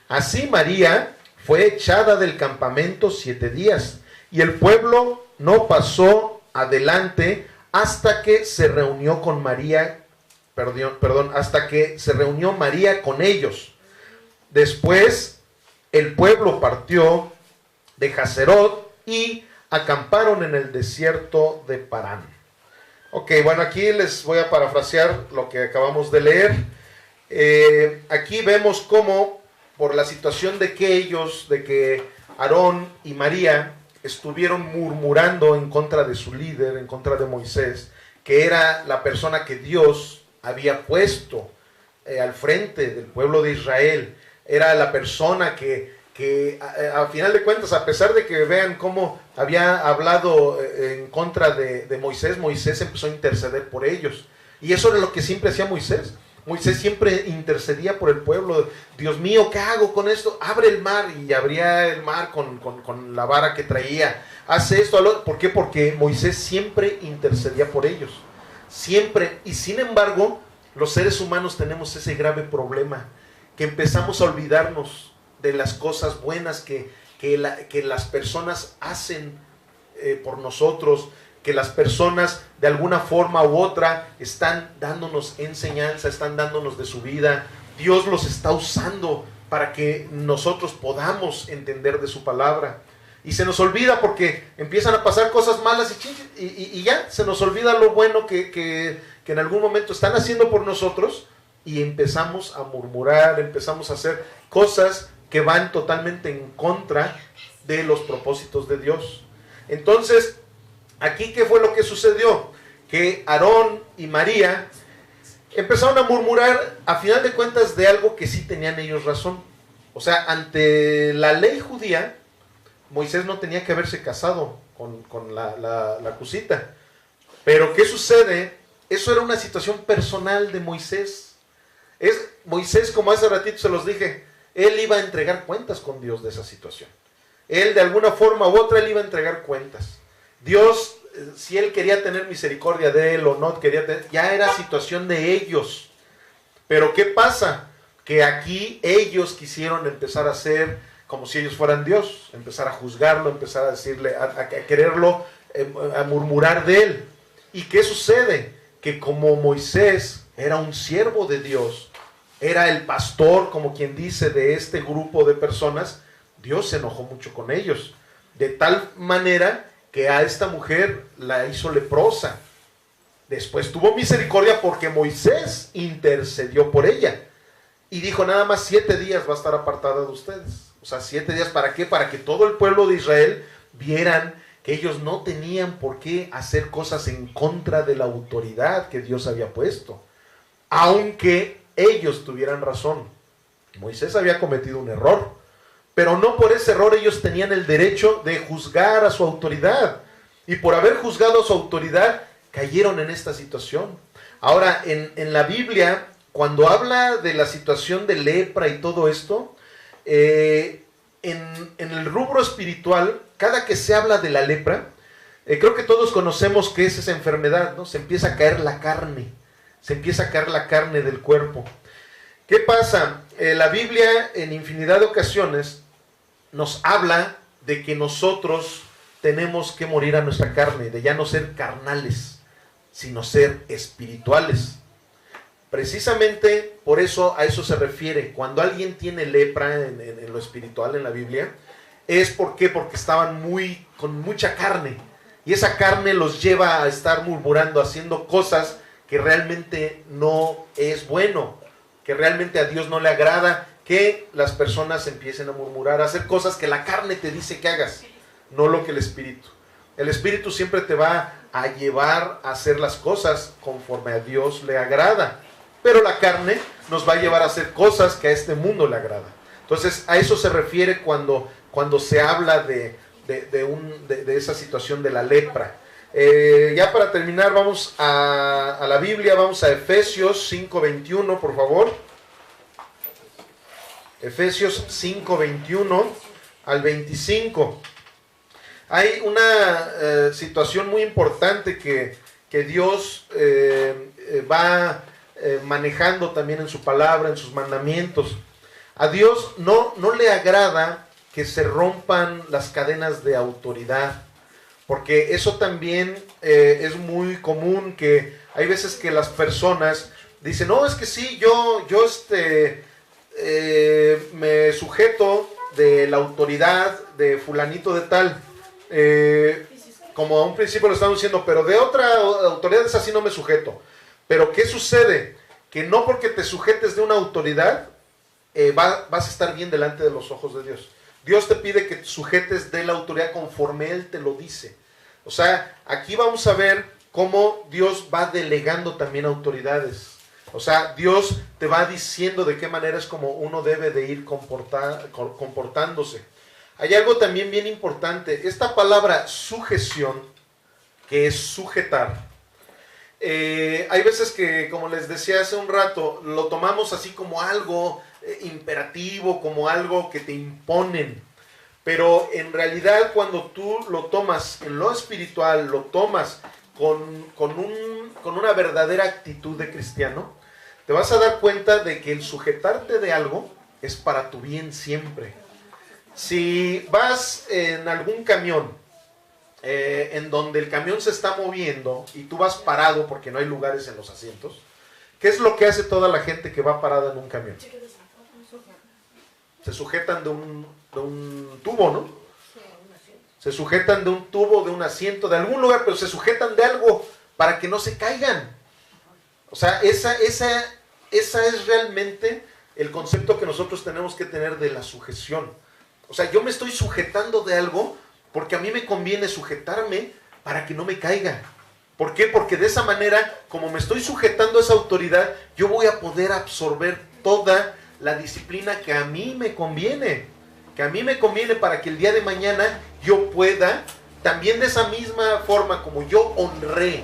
Así María fue echada del campamento 7 días, y el pueblo no pasó adelante hasta que se reunió con María, hasta que se reunió María con ellos. Después el pueblo partió de Hazerot y acamparon en el desierto de Parán. Ok, bueno, aquí les voy a parafrasear lo que acabamos de leer. Aquí vemos cómo, por la situación de que Aarón y María estuvieron murmurando en contra de su líder, en contra de Moisés, que era la persona que Dios había puesto al frente del pueblo de Israel. Era la persona que a final de cuentas, a pesar de que vean cómo había hablado en contra de Moisés, Moisés empezó a interceder por ellos. Y eso era lo que siempre hacía Moisés. Moisés siempre intercedía por el pueblo. Dios mío, ¿qué hago con esto? Abre el mar. Y abría el mar con la vara que traía. Hace esto. ¿Por qué? Porque Moisés siempre intercedía por ellos. Siempre. Y sin embargo, los seres humanos tenemos ese grave problema, que empezamos a olvidarnos de las cosas buenas que las personas hacen por nosotros, que las personas de alguna forma u otra están dándonos enseñanza, están dándonos de su vida. Dios los está usando para que nosotros podamos entender de su palabra. Y se nos olvida porque empiezan a pasar cosas malas y ya se nos olvida lo bueno que en algún momento están haciendo por nosotros, y empezamos a murmurar, empezamos a hacer cosas que van totalmente en contra de los propósitos de Dios. Entonces, aquí, ¿qué fue lo que sucedió? Que Aarón y María empezaron a murmurar, a final de cuentas, de algo que sí tenían ellos razón. O sea, ante la ley judía, Moisés no tenía que haberse casado con la cusita. Pero ¿qué sucede? Eso era una situación personal de Moisés. Moisés, como hace ratito se los dije, él iba a entregar cuentas con Dios de esa situación. Él, de alguna forma u otra, él iba a entregar cuentas. Dios, si él quería tener misericordia de él o no quería tener, ya era situación de ellos. Pero ¿qué pasa? Que aquí ellos quisieron empezar a hacer como si ellos fueran Dios, empezar a juzgarlo, empezar a decirle, a quererlo, a murmurar de él. ¿Y qué sucede? Que como Moisés era un siervo de Dios, era el pastor, como quien dice, de este grupo de personas, Dios se enojó mucho con ellos, de tal manera que a esta mujer la hizo leprosa. Después tuvo misericordia porque Moisés intercedió por ella y dijo, nada más 7 días va a estar apartada de ustedes. O sea, 7 días, ¿para qué? Para que todo el pueblo de Israel vieran que ellos no tenían por qué hacer cosas en contra de la autoridad que Dios había puesto, aunque ellos tuvieran razón. Moisés había cometido un error, pero no por ese error ellos tenían el derecho de juzgar a su autoridad, y por haber juzgado a su autoridad cayeron en esta situación. Ahora, en la Biblia, cuando habla de la situación de lepra y todo esto, en el rubro espiritual, cada que se habla de la lepra, creo que todos conocemos qué es esa enfermedad, ¿no? Se empieza a caer la carne, se empieza a caer la carne del cuerpo. ¿Qué pasa? La Biblia en infinidad de ocasiones nos habla de que nosotros tenemos que morir a nuestra carne, de ya no ser carnales, sino ser espirituales. Precisamente por eso a eso se refiere. Cuando alguien tiene lepra en lo espiritual en la Biblia, es porque estaban con mucha carne, y esa carne los lleva a estar murmurando, haciendo cosas que realmente no es bueno, que realmente a Dios no le agrada que las personas empiecen a murmurar, a hacer cosas que la carne te dice que hagas, no lo que el Espíritu. El Espíritu siempre te va a llevar a hacer las cosas conforme a Dios le agrada, pero la carne nos va a llevar a hacer cosas que a este mundo le agrada. Entonces, a eso se refiere cuando se habla de esa situación de la lepra. Ya para terminar, vamos a la Biblia, vamos a Efesios 5:21, por favor. Efesios 5:21 al 25. Hay una situación muy importante que Dios va manejando también en su palabra, en sus mandamientos. A Dios no le agrada que se rompan las cadenas de autoridad, porque eso también es muy común, que hay veces que las personas dicen, no, es que sí, yo me sujeto de la autoridad de fulanito de tal, como a un principio lo estamos diciendo, pero de otra autoridad es así, no me sujeto. Pero ¿qué sucede? Que no porque te sujetes de una autoridad vas a estar bien delante de los ojos de Dios. Dios te pide que te sujetes de la autoridad conforme Él te lo dice. O sea, aquí vamos a ver cómo Dios va delegando también autoridades. O sea, Dios te va diciendo de qué manera es como uno debe de ir comportándose. Hay algo también bien importante. Esta palabra sujeción, que es sujetar, hay veces que, como les decía hace un rato, lo tomamos así como algo imperativo, como algo que te imponen. Pero en realidad, cuando tú lo tomas en lo espiritual, lo tomas con una verdadera actitud de cristiano, te vas a dar cuenta de que el sujetarte de algo es para tu bien siempre. Si vas en algún camión, en donde el camión se está moviendo y tú vas parado porque no hay lugares en los asientos, ¿qué es lo que hace toda la gente que va parada en un camión? Se sujetan de un tubo, ¿no? Se sujetan de un tubo, de un asiento, de algún lugar, pero se sujetan de algo para que no se caigan. O sea, esa es realmente el concepto que nosotros tenemos que tener de la sujeción. O sea, yo me estoy sujetando de algo porque a mí me conviene sujetarme para que no me caiga. ¿Por qué? Porque de esa manera, como me estoy sujetando a esa autoridad, yo voy a poder absorber toda la disciplina que a mí me conviene. Que a mí me conviene para que el día de mañana yo pueda, también de esa misma forma como yo honré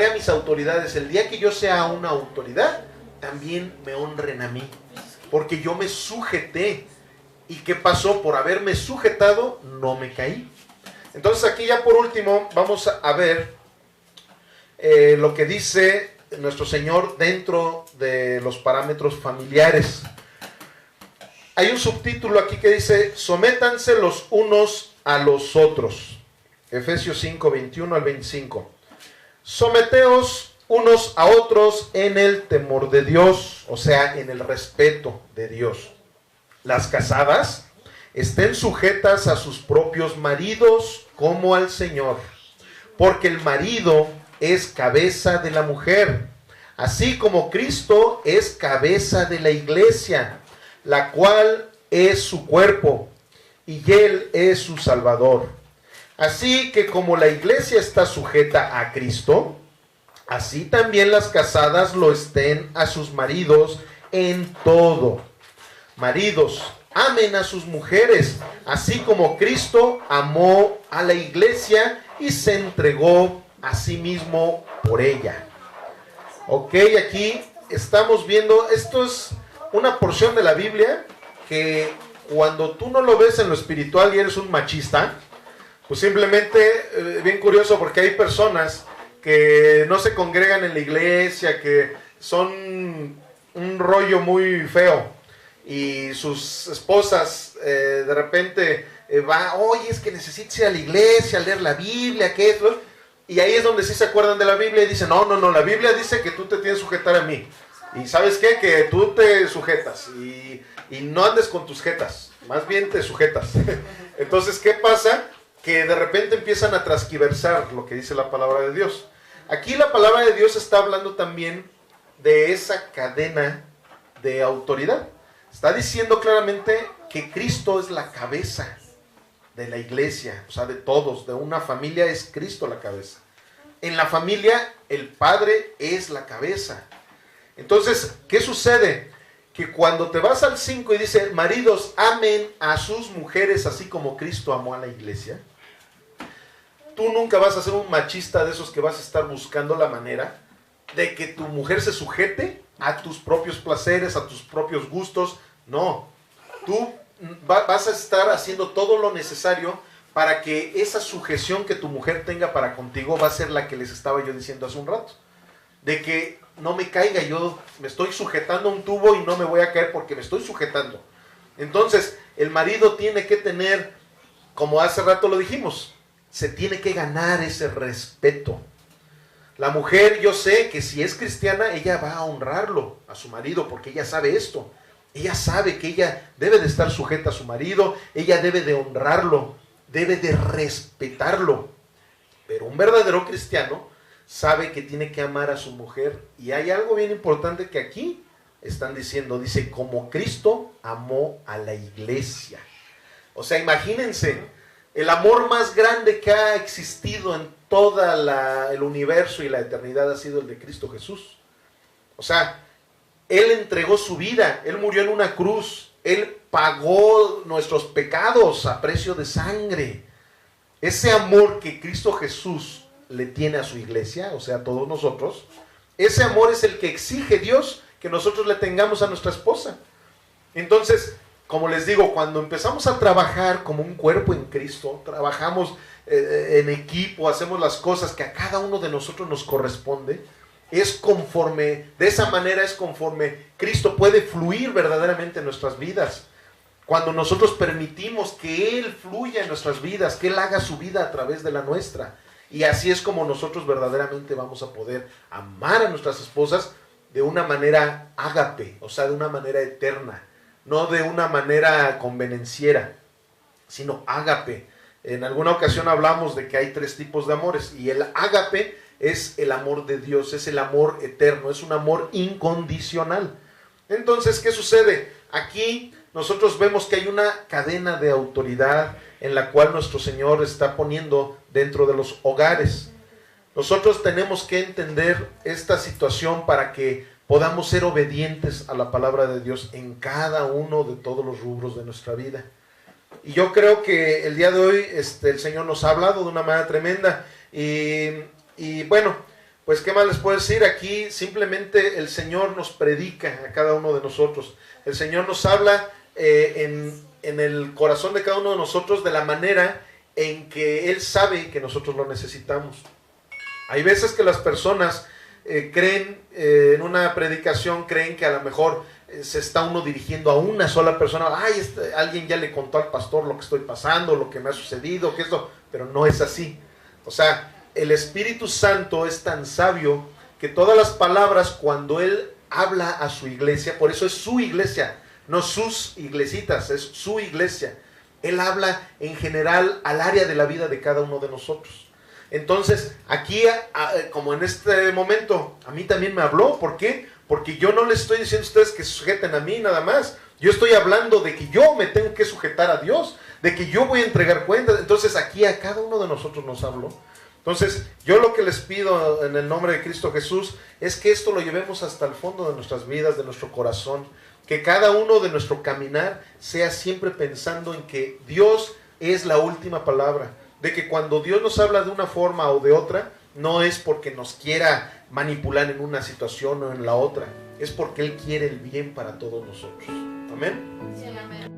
a mis autoridades, el día que yo sea una autoridad, también me honren a mí. Porque yo me sujeté. ¿Y qué pasó? Por haberme sujetado, no me caí. Entonces aquí ya por último vamos a ver lo que dice nuestro Señor dentro de los parámetros familiares. Hay un subtítulo aquí que dice: sométanse los unos a los otros. Efesios 5, 21 al 25. Someteos unos a otros en el temor de Dios, o sea, en el respeto de Dios. Las casadas estén sujetas a sus propios maridos como al Señor, porque el marido es cabeza de la mujer, así como Cristo es cabeza de la iglesia, la cual es su cuerpo, y Él es su Salvador. Así que como la iglesia está sujeta a Cristo, así también las casadas lo estén a sus maridos en todo. Maridos, amen a sus mujeres, así como Cristo amó a la iglesia y se entregó a sí mismo por ella. Ok, aquí estamos viendo, esto es una porción de la Biblia que cuando tú no lo ves en lo espiritual y eres un machista, pues simplemente, bien curioso, porque hay personas que no se congregan en la iglesia, que son un rollo muy feo, y sus esposas de repente oye, es que necesitas ir a la iglesia, a leer la Biblia, que esto, y ahí es donde sí se acuerdan de la Biblia y dicen, no, la Biblia dice que tú te tienes que sujetar a mí, y ¿sabes qué? Que tú te sujetas, y no andes con tus jetas, más bien te sujetas. Entonces, ¿qué pasa? Que de repente empiezan a transquiversar lo que dice la palabra de Dios. Aquí la palabra de Dios está hablando también de esa cadena de autoridad. Está diciendo claramente que Cristo es la cabeza de la iglesia, o sea, de todos, de una familia es Cristo la cabeza. En la familia el padre es la cabeza. Entonces, ¿qué sucede? Que cuando te vas al 5 y dice, maridos, amen a sus mujeres así como Cristo amó a la iglesia, tú nunca vas a ser un machista de esos que vas a estar buscando la manera de que tu mujer se sujete a tus propios placeres, a tus propios gustos. No, tú vas a estar haciendo todo lo necesario para que esa sujeción que tu mujer tenga para contigo va a ser la que les estaba yo diciendo hace un rato. De que no me caiga, yo me estoy sujetando a un tubo y no me voy a caer porque me estoy sujetando. Entonces, el marido tiene que tener, como hace rato lo dijimos, se tiene que ganar ese respeto. La mujer, yo sé que si es cristiana, ella va a honrarlo a su marido, porque ella sabe esto. Ella sabe que ella debe de estar sujeta a su marido, ella debe de honrarlo, debe de respetarlo. Pero un verdadero cristiano sabe que tiene que amar a su mujer. Y hay algo bien importante que aquí están diciendo. Dice, como Cristo amó a la iglesia. O sea, imagínense, el amor más grande que ha existido en todo el universo y la eternidad ha sido el de Cristo Jesús. O sea, Él entregó su vida, Él murió en una cruz, Él pagó nuestros pecados a precio de sangre. Ese amor que Cristo Jesús le tiene a su iglesia, o sea, a todos nosotros, ese amor es el que exige Dios que nosotros le tengamos a nuestra esposa. Entonces, como les digo, cuando empezamos a trabajar como un cuerpo en Cristo, trabajamos en equipo, hacemos las cosas que a cada uno de nosotros nos corresponde, es conforme, de esa manera es conforme Cristo puede fluir verdaderamente en nuestras vidas. Cuando nosotros permitimos que Él fluya en nuestras vidas, que Él haga su vida a través de la nuestra. Y así es como nosotros verdaderamente vamos a poder amar a nuestras esposas de una manera ágape, o sea, de una manera eterna, no de una manera convenenciera, sino ágape, En alguna ocasión hablamos de que hay 3 tipos de amores, y el ágape es el amor de Dios, es el amor eterno, es un amor incondicional. Entonces, ¿qué sucede? Aquí nosotros vemos que hay una cadena de autoridad en la cual nuestro Señor está poniendo dentro de los hogares. Nosotros tenemos que entender esta situación para que podamos ser obedientes a la palabra de Dios en cada uno de todos los rubros de nuestra vida. Y yo creo que el día de hoy el Señor nos ha hablado de una manera tremenda. Y bueno, pues qué más les puedo decir. Aquí simplemente el Señor nos predica a cada uno de nosotros. El Señor nos habla en el corazón de cada uno de nosotros de la manera en que Él sabe que nosotros lo necesitamos. Hay veces que las personas creen en una predicación, creen que a lo mejor se está uno dirigiendo a una sola persona. Ay, alguien ya le contó al pastor lo que estoy pasando, lo que me ha sucedido, que esto, pero no es así. O sea, el Espíritu Santo es tan sabio que todas las palabras, cuando Él habla a su iglesia, por eso es su iglesia, no sus iglesitas, es su iglesia. Él habla en general al área de la vida de cada uno de nosotros. Entonces, aquí, como en este momento, a mí también me habló. ¿Por qué? Porque yo no les estoy diciendo a ustedes que se sujeten a mí nada más. Yo estoy hablando de que yo me tengo que sujetar a Dios, de que yo voy a entregar cuentas. Entonces, aquí a cada uno de nosotros nos habló. Entonces, yo lo que les pido en el nombre de Cristo Jesús es que esto lo llevemos hasta el fondo de nuestras vidas, de nuestro corazón. Que cada uno de nuestro caminar sea siempre pensando en que Dios es la última palabra. De que cuando Dios nos habla de una forma o de otra, no es porque nos quiera manipular en una situación o en la otra. Es porque Él quiere el bien para todos nosotros. Amén. Sí, amén.